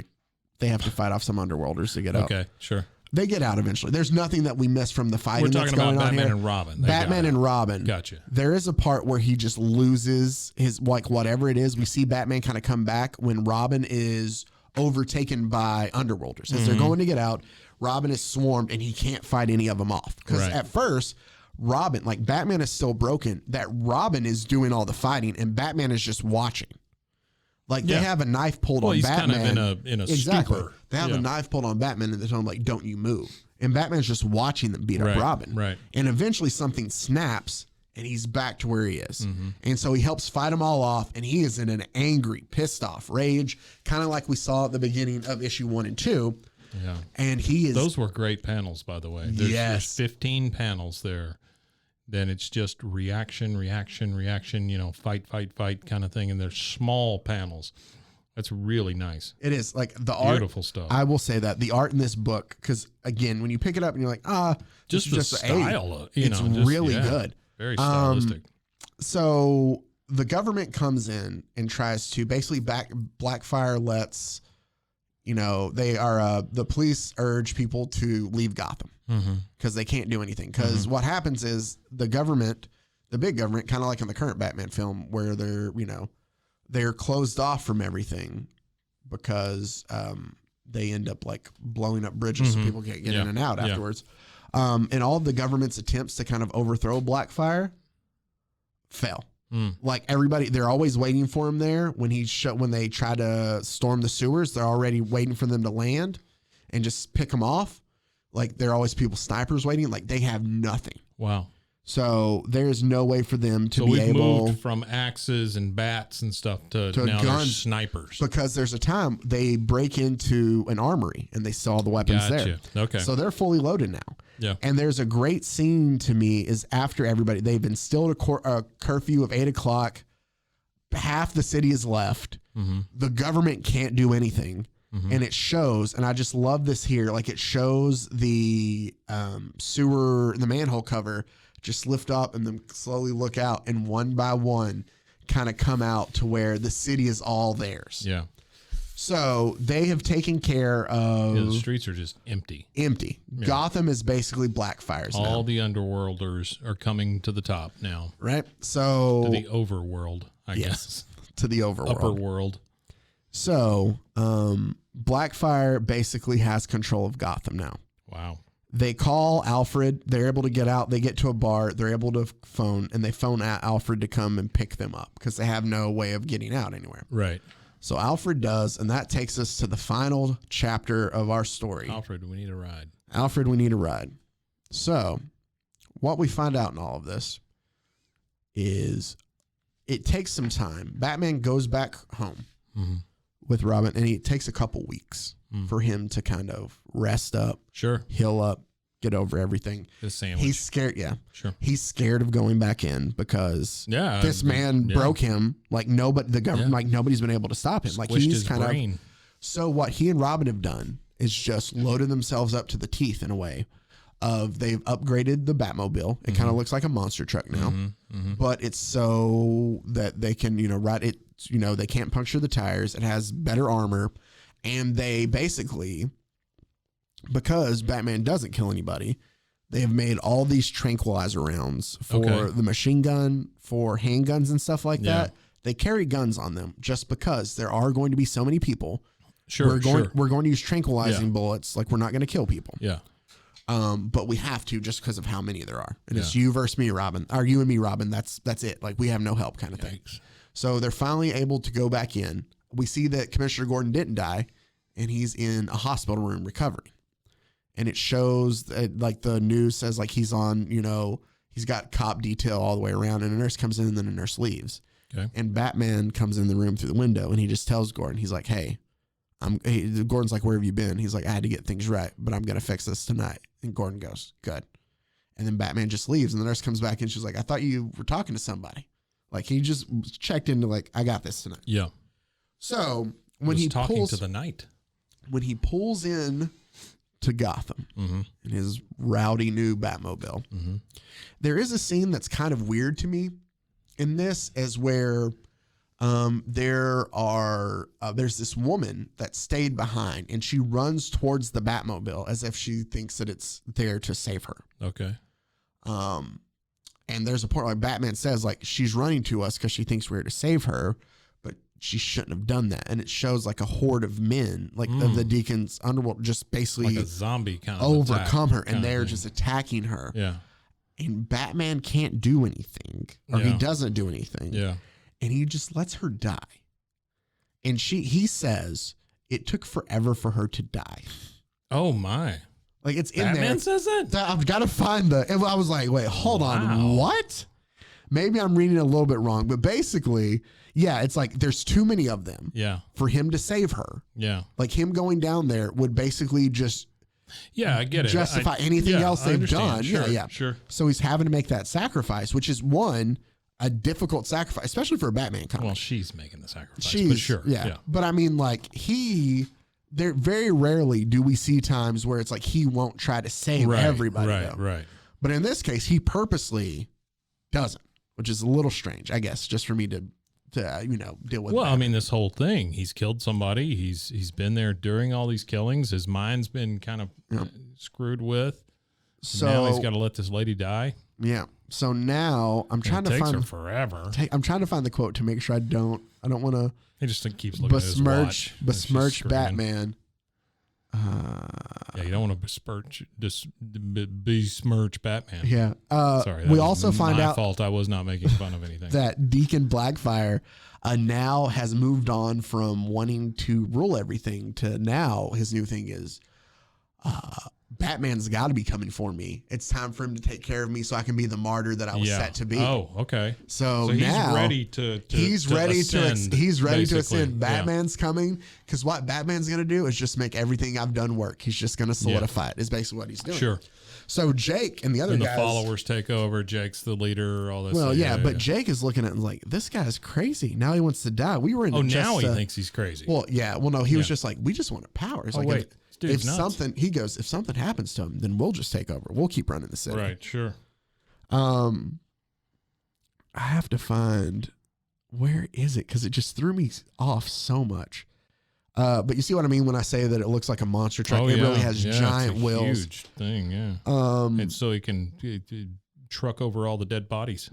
they have to fight off some underworlders to get out. Okay, sure. They get out eventually. There's nothing that we miss from the fighting. We're talking about Batman and Robin. Batman and Robin. Gotcha. There is a part where he just loses his, like, whatever it is. We see Batman kind of come back when Robin is overtaken by underworlders. As they're going to get out, Robin is swarmed and he can't fight any of them off. Because at first, Robin, like, Batman is still broken, that Robin is doing all the fighting and Batman is just watching. Like, they have a knife pulled on Batman. He's kind of in a stupor. They have a knife pulled on Batman and they're telling him, like, don't you move. And Batman's just watching them beat up Robin. Right. And eventually something snaps and he's back to where he is. And so he helps fight them all off, and he is in an angry, pissed off rage, kind of like we saw at the beginning of issue 1 and 2. Yeah. And he is... Those were great panels, by the way. There's 15 panels there. Then it's just reaction, fight kind of thing. And they're small panels. That's really nice. It is. Like, the art... Beautiful stuff. I will say that. The art in this book, because, again, when you pick it up and you're like, just the style, it's really good. Very stylistic. So the government comes in and tries to basically Blackfire lets, the police urge people to leave Gotham because they can't do anything. Because what happens is the big government, kind of like in the current Batman film, where they're closed off from everything because they end up like blowing up bridges so people can't get in and out afterwards. And all of the government's attempts to kind of overthrow Blackfire fail. Like, everybody, they're always waiting for him there. When they try to storm the sewers, they're already waiting for them to land and just pick them off. Like, there are always snipers waiting. Like, they have nothing. Wow. So there's no way for them to so be we've able moved from axes and bats and stuff to now guns, there's snipers. because there's a time they break into an armorry and they saw the weapons there. Okay. So they're fully loaded now. Yeah. And there's a great scene to me is after everybody, they've instilled a curfew of 8 o'clock. Half the city is left. Mm-hmm. The government can't do anything. Mm-hmm. And it shows, and I just love this here. Like it shows the sewer, the manhole cover just lift up and then slowly look out, and one by one kind of come out to where the city is all theirs. Yeah. So they have taken care of. Yeah, the streets are just empty. Empty. Yeah. Gotham is basically Blackfires now. All the underworlders are coming to the top now. Right. So to the overworld, I guess. To the overworld. Upper world. So Blackfire basically has control of Gotham now. Wow. They call Alfred. They're able to get out. They get to a bar. They're able to phone, and they phone Alfred to come and pick them up because they have no way of getting out anywhere. Right. So Alfred does, and that takes us to the final chapter of our story. Alfred, we need a ride. Alfred, we need a ride. So what we find out in all of this is it takes some time. Batman goes back home with Robin, and it takes a couple weeks for him to kind of rest up, heal up, get over everything. He's scared. Yeah. Sure. He's scared of going back in because this man broke him like nobody, the government, like nobody's been able to stop him. Like he's kind of, so what he and Robin have done is just loaded themselves up to the teeth in a way of they've upgraded the Batmobile. It kind of looks like a monster truck now, but it's so that they can, ride it, they can't puncture the tires. It has better armor. And they basically, because Batman doesn't kill anybody, they have made all these tranquilizer rounds for the machine gun, for handguns and stuff like that. They carry guns on them just because there are going to be so many people. We're going to use tranquilizing bullets. Like we're not going to kill people. Yeah. But we have to just because of how many there are. And it's you versus me, Robin. Or you and me, Robin. That's it. Like we have no help kind of thing. So they're finally able to go back in. We see that Commissioner Gordon didn't die, and he's in a hospital room recovering. And it shows that, like, the news says, like, he's on, he's got cop detail all the way around, and a nurse comes in, and then a nurse leaves. Okay. And Batman comes in the room through the window, and he just tells Gordon, he's like, hey, Gordon's like, where have you been? He's like, I had to get things right, but I'm going to fix this tonight. And Gordon goes, good. And then Batman just leaves, and the nurse comes back, and she's like, I thought you were talking to somebody. Like, he just checked into, like, I got this tonight. Yeah. So when he talking to the night, when he pulls in to Gotham in his rowdy new Batmobile, there is a scene that's kind of weird to me in this, as where there's this woman that stayed behind, and she runs towards the Batmobile as if she thinks that it's there to save her. Okay. And there's a point where Batman says, like, she's running to us because she thinks we're to save her, but she shouldn't have done that. And it shows like a horde of men, like of the Deacon's underworld, just basically like a zombie kind of overcome her, and they're just attacking her. Yeah. And Batman can't do anything, or he doesn't do anything. Yeah. And he just lets her die. And he says it took forever for her to die. Oh my. Like it's in Batman there. Batman says that? I've got to find I was like, wait, hold on. What? Maybe I'm reading it a little bit wrong, but basically, yeah, it's like there's too many of them for him to save her. Yeah. Like him going down there would basically just I get it. Justify anything else they've done. Sure, yeah. Sure. So he's having to make that sacrifice, which is a difficult sacrifice, especially for a Batman comic. Well, she's making the sacrifice. But sure. Yeah. But I mean, like there very rarely do we see times where it's like he won't try to save everybody. Right. But in this case, he purposely doesn't, which is a little strange, I guess, just for me to deal with. Well, I mean, this whole thing, he's killed somebody. He's been there during all these killings. His mind's been kind of screwed with. So now he's got to let this lady die. Yeah. So now I'm trying to find. It takes her forever. I'm trying to find the quote to make sure I don't want to. He just keeps looking at his watch. Besmirch Batman. Yeah, you don't want to besmirch Batman. Yeah. Sorry. We also find out. My fault. I was not making fun of anything. That Deacon Blackfire now has moved on from wanting to rule everything to now his new thing is Batman's got to be coming for me. It's time for him to take care of me so I can be the martyr that I was set to be. Oh, okay. So he's now ready to he's ready ascend, to he's ready to basically. ascend. Batman's coming because what Batman's going to do is just make everything I've done work. He's just going to solidify it. Is basically what he's doing. Sure. So Jake and the other and guys, the followers take over. Jake's the leader. All this. Well, but Jake is looking at it and like, this guy's crazy. Now he wants to die. We were in. Now he thinks he's crazy. Well, yeah. Well, no, he was just like, we just want power. It's like, wait. if something, he goes, if something happens to him, then we'll just take over. We'll keep running the city. Right. Sure. I have to find, where is it? Because it just threw me off so much. But you see what I mean when I say that it looks like a monster truck? It really has giant wheels. Huge thing, yeah. And so he can truck over all the dead bodies.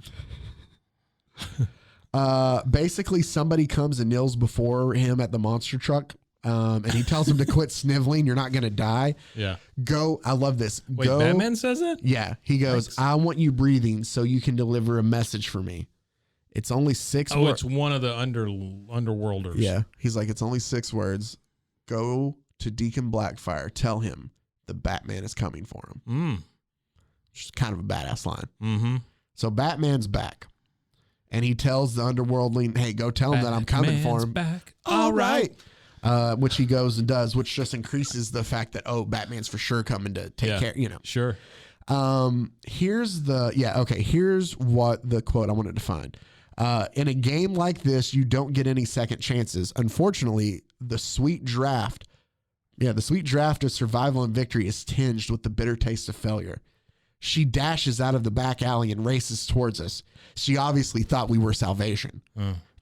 Basically, somebody comes and kneels before him at the monster truck, and he tells him to quit sniveling. You're not going to die. Yeah. Go. I love this. Wait, Batman says it? Yeah. He goes, thanks. I want you breathing so you can deliver a message for me. It's only 6 words. Oh, it's one of the underworlders. Yeah. He's like, it's only 6 words. Go to Deacon Blackfire. Tell him the Batman is coming for him. Which is kind of a badass line. Mm-hmm. So Batman's back. And he tells the underworldling, hey, go tell him that I'm coming for him. Back. All right. Which he goes and does, which just increases the fact that, Batman's for sure coming to take care, Sure. Here's what the quote I wanted to find. In a game like this, you don't get any second chances. Unfortunately, the sweet draft of survival and victory is tinged with the bitter taste of failure. She dashes out of the back alley and races towards us. She obviously thought we were salvation.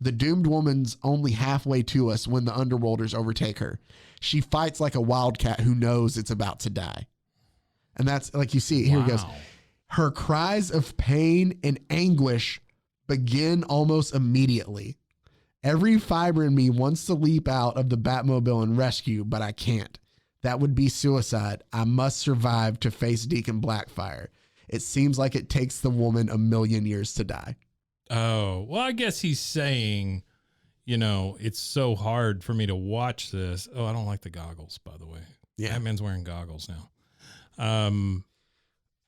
The doomed woman's only halfway to us when the underworlders overtake her. She fights like a wildcat who knows it's about to die. And that's like you see, here it goes. Her cries of pain and anguish begin almost immediately. Every fiber in me wants to leap out of the Batmobile and rescue, but I can't. That would be suicide. I must survive to face Deacon Blackfire. It seems like it takes the woman 1,000,000 years to die. Oh, well, I guess he's saying, it's so hard for me to watch this. Oh, I don't like the goggles, by the way. Yeah. Batman's wearing goggles now.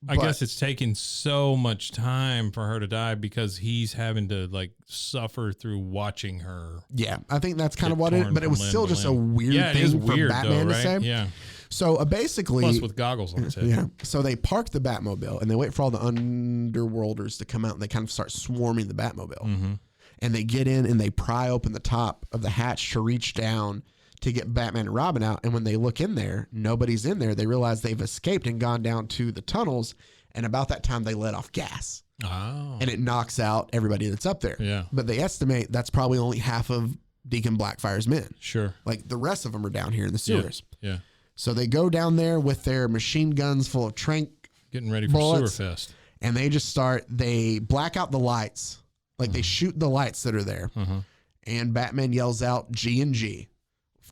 I guess it's taking so much time for her to die because he's having to suffer through watching her. Yeah, I think that's kind of what it is, but it was still just a weird thing for Batman to say. Yeah. So basically, plus with goggles on his head. Yeah. So they park the Batmobile and they wait for all the underworlders to come out and they kind of start swarming the Batmobile. Mm-hmm. And they get in and they pry open the top of the hatch to reach down to get Batman and Robin out. And when they look in there, nobody's in there. They realize they've escaped and gone down to the tunnels. And about that time, they let off gas. Oh. And it knocks out everybody that's up there. Yeah. But they estimate that's probably only half of Deacon Blackfire's men. Sure. Like the rest of them are down here in the sewers. Yeah. So they go down there with their machine guns full of trank getting ready for bullets, Sewer Fest. And they just they black out the lights. Like they shoot the lights that are there. And Batman yells out G&G.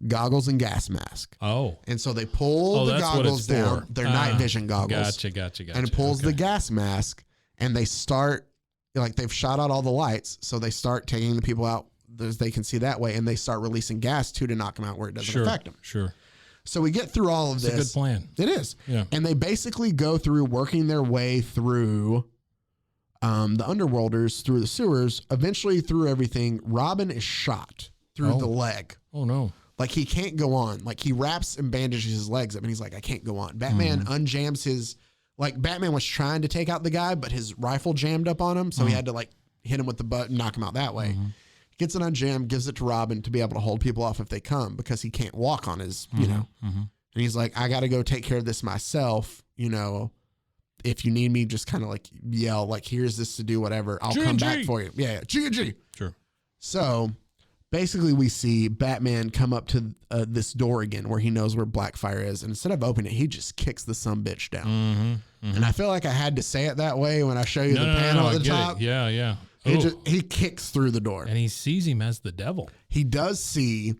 Goggles and gas mask. Oh. And so they pull the goggles down. They're night vision goggles. Gotcha. And it pulls the gas mask and they start, they've shot out all the lights. So they start taking the people out as they can see that way. And they start releasing gas to knock them out where it doesn't affect them. Sure. So we get through all of this. It's a good plan. It is. Yeah. And they basically go through working their way through the underworlders, through the sewers, eventually through everything. Robin is shot through the leg. Oh, no. Like he can't go on. Like he wraps and bandages his legs up and he's like, I can't go on. Batman unjams his, Batman was trying to take out the guy, but his rifle jammed up on him. So he had to hit him with the butt and knock him out that way. Gets it unjammed, gives it to Robin to be able to hold people off if they come because he can't walk on his, And he's like, I got to go take care of this myself. If you need me, just kind of yell, here's this to do, whatever. I'll come back for you. Yeah. G&G. Sure. So basically, we see Batman come up to this door again where he knows where Blackfire is. And instead of opening it, he just kicks the sumbitch down. And I feel like I had to say it that way when I show you the panel at the top. Yeah. He kicks through the door. And he sees him as the devil. He does see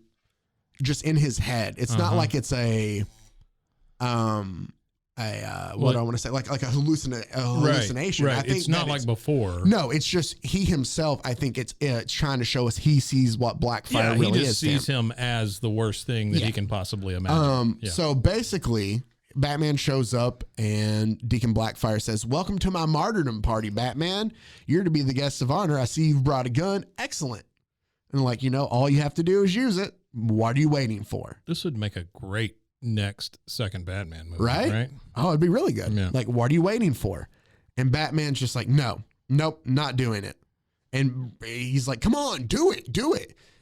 just in his head. It's not like it's a what do I want to say? Like a hallucination. Right. I think it's not like before. No, it's just he himself. I think it's trying to show us he sees what Blackfire really is. He just sees him as the worst thing that he can possibly imagine. So basically, Batman shows up and Deacon Blackfire says, "Welcome to my martyrdom party, Batman. You're to be the guest of honor. I see you've brought a gun. Excellent." And like, all you have to do is use it. What are you waiting for? This would make a great next second Batman movie, right? Oh, it'd be really good. Yeah. Like, what are you waiting for? And Batman's just like, nope, not doing it. And he's like, come on, do it.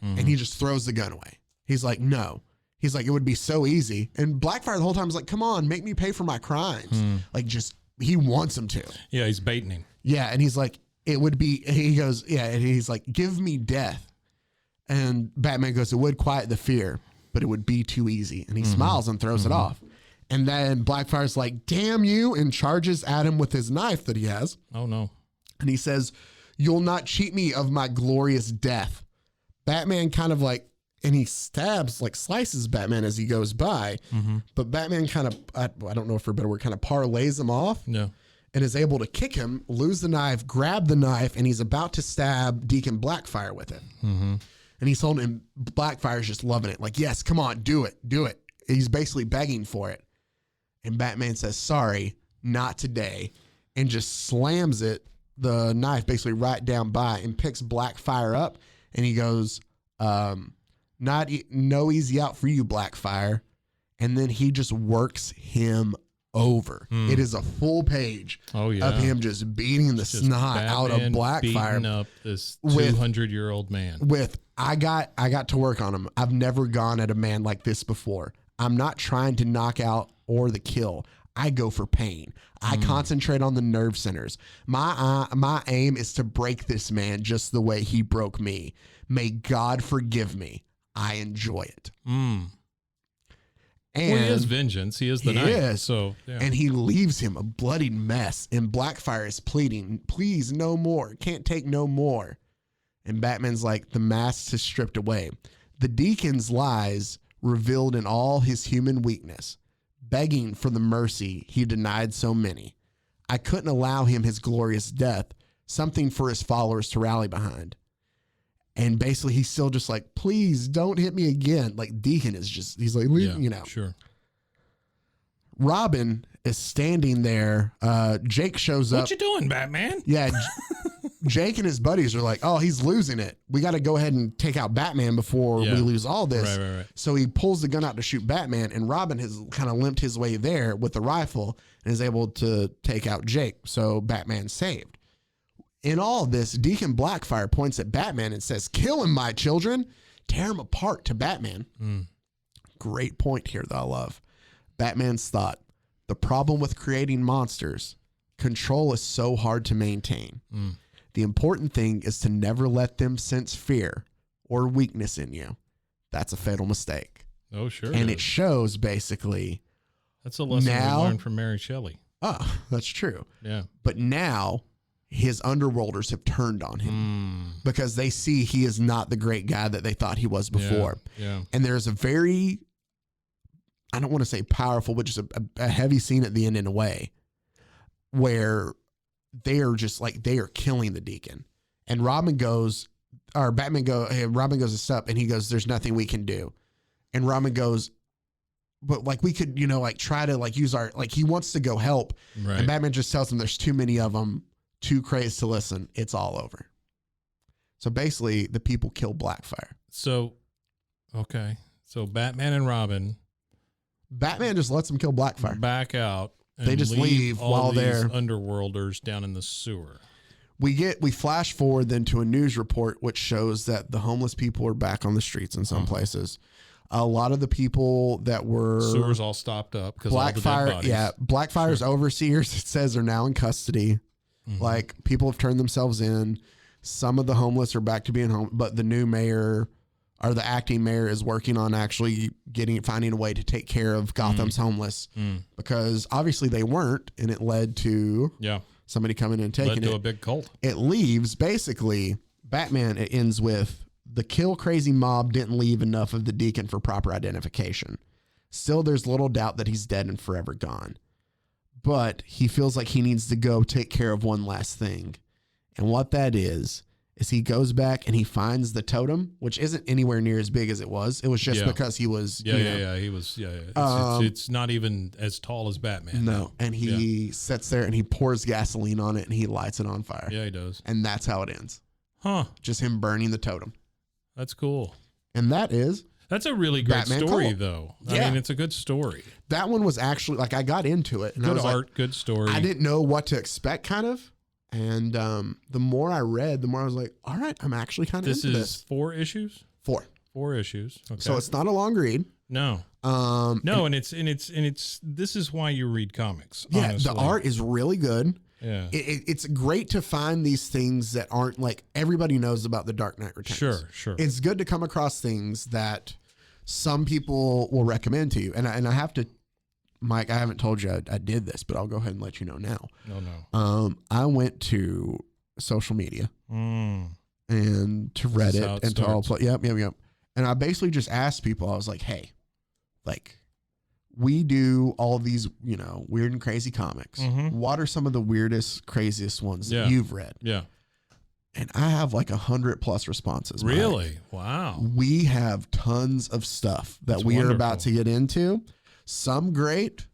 And he just throws the gun away. He's like, no. He's like, it would be so easy. And Blackfire the whole time is like, come on, make me pay for my crimes. Like, just, he wants him to. Yeah, he's baiting him. Yeah, and he's like, it would be, he goes, yeah, and he's like, give me death. And Batman goes, it would quiet the fear, but it would be too easy. And he smiles and throws it off. And then Blackfire's like, damn you, and charges at him with his knife that he has. Oh, no. And he says, you'll not cheat me of my glorious death. Batman kind of like, and he stabs, like slices Batman as he goes by. But Batman kind of, I don't know if for a better word, kind of parlays him off. No. And is able to kick him, lose the knife, grab the knife, and he's about to stab Deacon Blackfire with it. And he's holding him. Blackfire's just loving it. Like, yes, come on, do it. He's basically begging for it. And Batman says, sorry, not today. And just slams the knife basically right down by and picks Blackfire up. And he goes, no easy out for you, Blackfire. And then he just works him over. It is a full page of him just beating the snot out of Blackfire. Beating up this 200-year-old man. I got to work on him. I've never gone at a man like this before. I'm not trying to knock out or the kill. I go for pain. I concentrate on the nerve centers. My aim is to break this man just the way he broke me. May God forgive me. I enjoy it. And he is vengeance. He is the knight. So, yeah. And he leaves him a bloodied mess. And Blackfire is pleading, please, no more. Can't take no more. And Batman's like, the mask is stripped away. The Deacon's lies revealed in all his human weakness, begging for the mercy he denied so many. I couldn't allow him his glorious death, something for his followers to rally behind. And basically, he's still just like, please don't hit me again. Like, Deacon is just, he's like, Sure. Robin is standing there. Jake shows up. What you doing, Batman? Yeah. Jake and his buddies are like, oh, he's losing it. We got to go ahead and take out Batman before we lose all this. Right. So he pulls the gun out to shoot Batman, and Robin has kind of limped his way there with the rifle and is able to take out Jake. So Batman's saved. In all of this, Deacon Blackfire points at Batman and says, kill him, my children. Tear him apart to Batman. Great point here that I love. Batman's thought, the problem with creating monsters, control is so hard to maintain. The important thing is to never let them sense fear or weakness in you. That's a fatal mistake. Oh, sure. And it shows basically. That's a lesson we learned from Mary Shelley. Oh, that's true. Yeah. But now his underworlders have turned on him because they see he is not the great guy that they thought he was before. Yeah. And there's a very, I don't want to say powerful, but just a heavy scene at the end in a way where they are just like, they are killing the Deacon. And Robin goes to stop, and he goes, there's nothing we can do. And Robin goes, but like we could, try to use our, he wants to go help. Right. And Batman just tells him there's too many of them, too crazed to listen. It's all over. So basically the people kill Blackfire. So Batman and Robin. Batman just lets them kill Blackfire. Back out. They just leave while they're underworlders down in the sewer. We flash forward then to a news report which shows that the homeless people are back on the streets in some places. A lot of the people that were sewers all stopped up because Blackfire, Blackfire's overseers, it says, are now in custody. Like, people have turned themselves in. Some of the homeless are back to being home, but the new mayor or the acting mayor is working on actually finding a way to take care of Gotham's homeless because obviously they weren't, and it led to somebody coming in and taking it. Led to a big cult. It leaves basically Batman. It ends with the kill crazy mob didn't leave enough of the Deacon for proper identification. Still, there's little doubt that he's dead and forever gone, but he feels like he needs to go take care of one last thing. And what that is is he goes back and he finds the totem, which isn't anywhere near as big as it was. It was just because he was, he was, It's not even as tall as Batman. No. And he sits there and he pours gasoline on it and he lights it on fire. Yeah, he does. And that's how it ends. Huh. Just him burning the totem. That's cool. And that's a really great Batman story, Cult. though. Yeah. I mean, it's a good story. That one was actually, like, I got into it. And good I was art, like, good story. I didn't know what to expect, kind of. And the more I read, the more I was like, all right, I'm actually kind of into this. This is 4 issues? 4. 4 issues. Okay. So it's not a long read. No. And it's this is why you read comics. Yeah, honestly. the art is really good. Yeah. It's great to find these things that aren't like everybody knows about the Dark Knight Returns. Sure. It's good to come across things that some people will recommend to you. And I have to, Mike, I haven't told you I did this, but I'll go ahead and let you know now. No. I went to social media and to Reddit and to all Yep. And I basically just asked people, I was like, hey, like, we do all these, weird and crazy comics. Mm-hmm. What are some of the weirdest, craziest ones that you've read? Yeah. And I have like 100+ responses. Really? Mike. Wow. We have tons of stuff that That's we wonderful. are about to get into. Some great,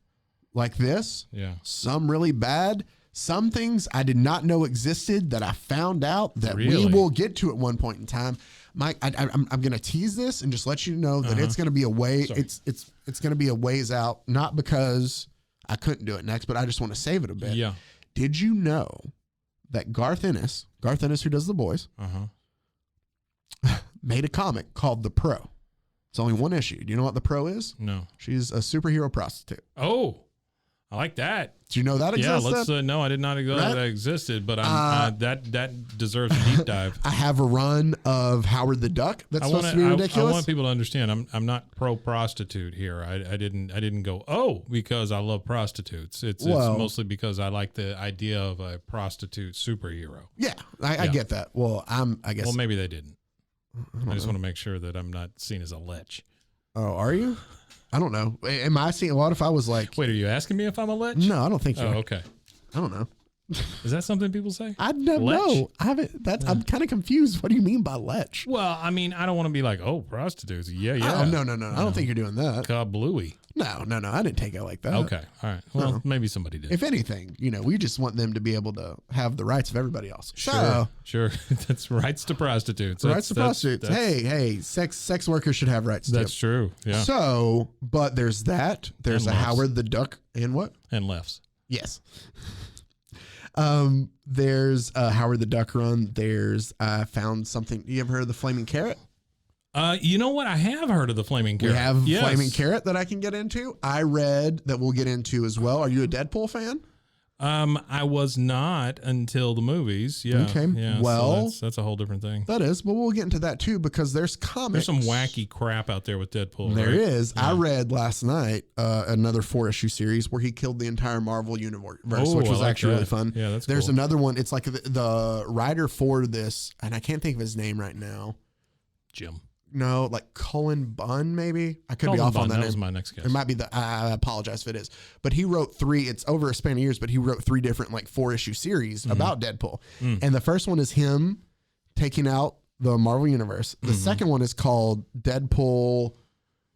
like this. Yeah. Some really bad. Some things I did not know existed that I found out that Really? we will get to at one point in time. Mike, I'm going to tease this and just let you know that it's going to be a way. Sorry. It's going to be a ways out. Not because I couldn't do it next, but I just want to save it a bit. Yeah. Did you know that Garth Ennis, who does The Boys, made a comic called The Pro? It's only 1 issue. Do you know what The Pro is? No. She's a superhero prostitute. Oh, I like that. Do you know that existed? Yeah, let's. No, I did not know Right? that existed, but that deserves a deep dive. I have a run of Howard the Duck that's supposed to be ridiculous. I want people to understand. I'm not pro prostitute here. I didn't go because I love prostitutes. It's mostly because I like the idea of a prostitute superhero. Yeah, I get that. Well, I guess. Well, maybe they didn't. I just want to make sure that I'm not seen as a lech. Oh, are you? I don't know. Am I seeing? What if I was like? Wait, are you asking me if I'm a lech? No, I don't think so. Oh, okay. I don't know. Is that something people say? I don't know. I haven't. I'm kind of confused. What do you mean by lech? Well, I mean, I don't want to be like, prostitutes. Yeah. Oh, no. I don't think you're doing that. Kablooey. No. I didn't take it like that. Okay. All right. Well, maybe somebody did. If anything, we just want them to be able to have the rights of everybody else. Sure. That's rights to prostitutes. Rights to prostitutes. Hey, sex workers should have rights too. That's true. Yeah. So, but there's that. There's And a lefts. Howard the Duck and what? And lefts. Yes. There's a Howard the Duck run. I found something. You ever heard of the Flaming Carrot? You know what? I have heard of the Flaming Carrot. We have Flaming Carrot that I can get into. I read that we'll get into as well. Are you a Deadpool fan? I was not until the movies. Yeah. Okay. Yeah, well, so that's a whole different thing. That is, but we'll get into that too because there's comics. There's some wacky crap out there with Deadpool. There right? is. Yeah. I read last night another 4-issue series where he killed the entire Marvel universe, which was actually really fun. Yeah, that's There's cool. another one. It's like the writer for this, and I can't think of his name right now. Jim. No, like Cullen Bunn, maybe. I could Cullen be off Bunn, on that. That was my next guess. It might be I apologize if it is. But he wrote 3, it's over a span of years, but he wrote 3 different 4-issue series about Deadpool. And the first one is him taking out the Marvel Universe. The second one is called Deadpool,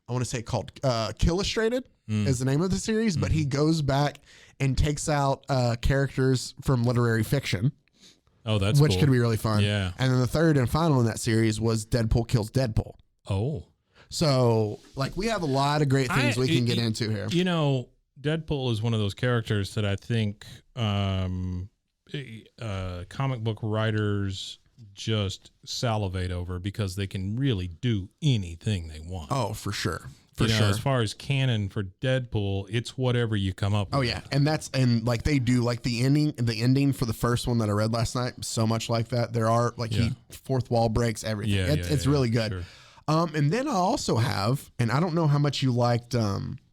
I want to say called Killustrated is the name of the series, but he goes back and takes out characters from literary fiction. Oh, that's which cool. could be really fun. Yeah. And then the third and final in that series was Deadpool Kills Deadpool. Oh. So, we have a lot of great things we can get into here. Deadpool is one of those characters that I think comic book writers just salivate over because they can really do anything they want. Oh, for sure. As far as canon for Deadpool, it's whatever you come up with. Oh yeah, and they do the ending for the first one that I read last night. So much like that. There are he fourth wall breaks everything. Yeah, it's really good. Sure. And then I also have, and I don't know how much you liked.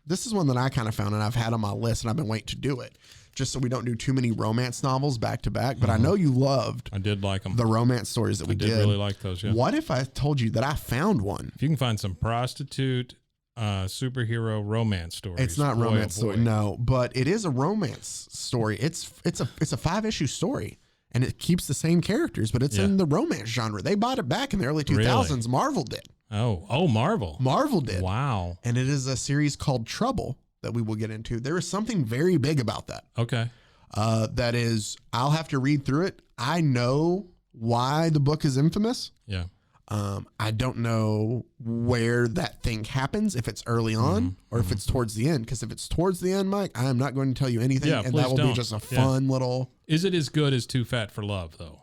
This is one that I kind of found, and I've had on my list, and I've been waiting to do it, just so we don't do too many romance novels back to back. But I know you loved. I did like them. The romance stories that we did. I did really like those. Yeah. What if I told you that I found one? If you can find some prostitute. Superhero romance story. It's not romance story, no, but it is a romance story. It's a 5-issue story, and it keeps the same characters, but it's in the romance genre. They bought it back in the early 2000s. Really? Marvel did. Oh, Marvel. Marvel did. Wow. And it is a series called Trouble that we will get into. There is something very big about that. Okay. That is, I'll have to read through it. I know why the book is infamous. Yeah. I don't know where that thing happens, if it's early on or if it's towards the end. Because if it's towards the end, Mike, I am not going to tell you anything. Yeah, and that will be just a fun little. Is it as good as Too Fat for Love, though?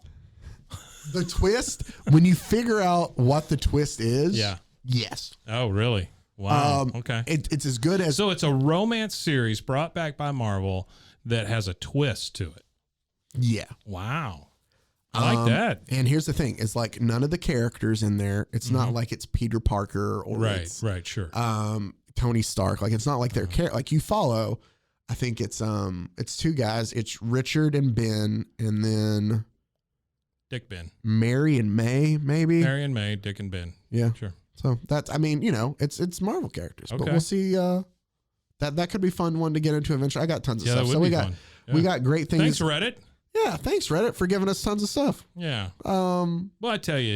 The twist, when you figure out what the twist is. Yeah. Yes. Oh, really? Wow. Okay. It's as good as. So it's a romance series brought back by Marvel that has a twist to it. Yeah. Wow. I like that. And here's the thing: it's like none of the characters in there. It's not like it's Peter Parker or sure. Tony Stark. Like it's not like they're like you follow. I think it's two guys. It's Richard and Ben, and then Dick Ben, Mary and May, maybe. Mary and May, Dick and Ben. Yeah, sure. So that's it's Marvel characters, okay. But we'll see. That could be fun one to get into eventually. I got tons of stuff. So we got great things. Thanks, Reddit. Yeah, thanks Reddit for giving us tons of stuff. Yeah. Well, I tell you,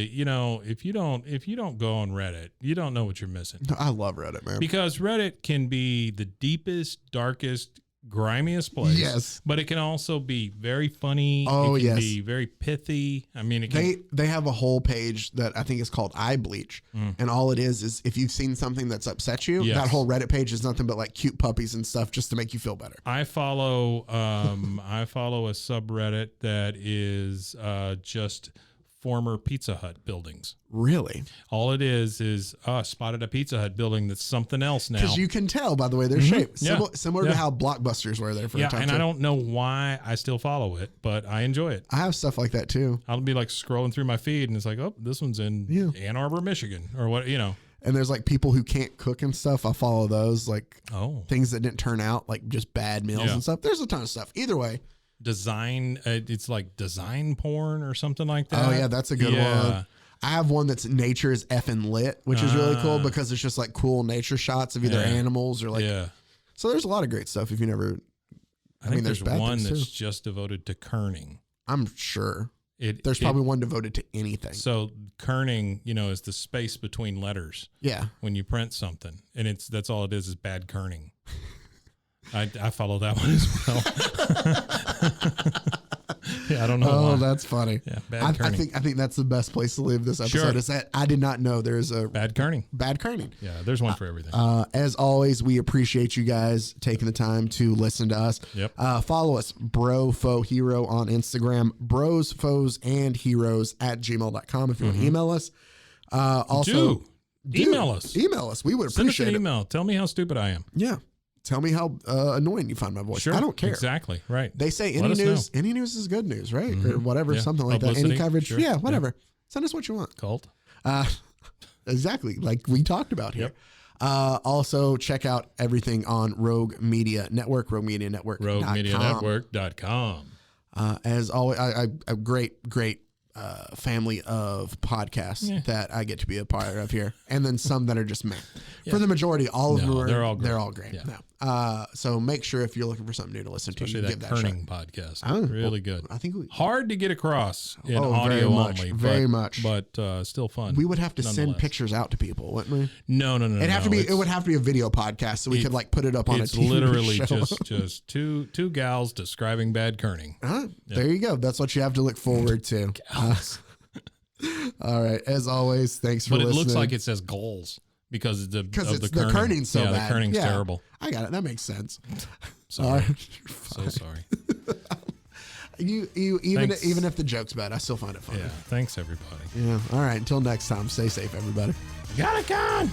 if you don't go on Reddit, you don't know what you're missing. I love Reddit, man. Because Reddit can be the deepest, darkest, grimiest place. Yes. But it can also be very funny. Oh, it can yes. be very pithy. I mean, they have a whole page that I think is called Eye Bleach. And all it is if you've seen something that's upset you, that whole Reddit page is nothing but like cute puppies and stuff just to make you feel better. I follow a subreddit that is just former Pizza Hut buildings. Really? All it is spotted a Pizza Hut building that's something else now. Because you can tell by the way they're shaped. Similar to Yeah. how Blockbusters were there for a time. And I don't know why I still follow it, but I enjoy it. I have stuff like that too. I'll be like scrolling through my feed and it's like, oh, this one's in Ann Arbor, Michigan, or what, And there's like people who can't cook and stuff. I follow those, like things that didn't turn out, like just bad meals and stuff. There's a ton of stuff. Either way. Design, it's like design porn or something like that. Oh yeah, that's a good one. I have one that's nature is effing lit, which is really cool because it's just like cool nature shots of either animals or like. Yeah. So there's a lot of great stuff if you never. I mean, there's one that's just devoted to kerning. I'm sure. There's probably one devoted to anything. So kerning, is the space between letters. Yeah. When you print something, and that's all it is bad kerning. I follow that one as well. Yeah, I don't know. Oh, why. That's funny. Yeah, bad kerning. I think that's the best place to leave this episode. Is that I did not know there's a bad kerning. Bad kerning. Yeah, there's one for everything. As always, we appreciate you guys taking the time to listen to us. Yep. Follow us, Bro Foe Hero on Instagram, Bros, Foes, and Heroes @gmail.com if you want to email us. Also, email us. Email us. We would Send appreciate us an email. Tell me how stupid I am. Yeah. Tell me how annoying you find my voice. Sure, I don't care. Exactly. Right. They say any news is good news, right? Or whatever, something like Publicity, that. Any coverage. sure. Yeah, whatever. Send us what you want. Cult. Exactly. Like we talked about here. Yep. Also check out everything on Rogue Media Network, RogueMediaNetwork.com. As always, a great family of podcasts that I get to be a part of here, and then some that are just me. For the majority, all of them are they're all great. Yeah. So make sure if you're looking for something new to listen Especially to, that give kerning that podcast. Really good. I think hard to get across in audio very much, only, very much, but still fun. We would have to send pictures out to people, wouldn't we? No. It would have to be a video podcast, so we could like put it up on a TV It's literally show. just two gals describing bad kerning. There you go. That's what you have to look forward to. All right. As always, thanks for listening. But it looks like it says goals because of the kerning's so bad. The kerning's terrible. I got it. That makes sense. Sorry. So sorry. Even if the joke's bad, I still find it funny. Yeah. Thanks, everybody. Yeah. All right. Until next time, stay safe, everybody. Got it, gun.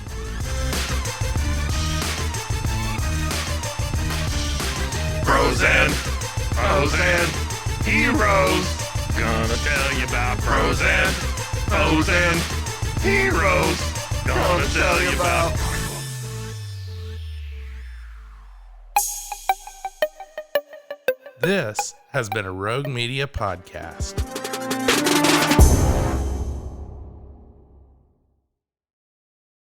Bros and heroes. Gonna tell you about pros and foes and heroes. Gonna tell you about. This has been a Rogue Media podcast.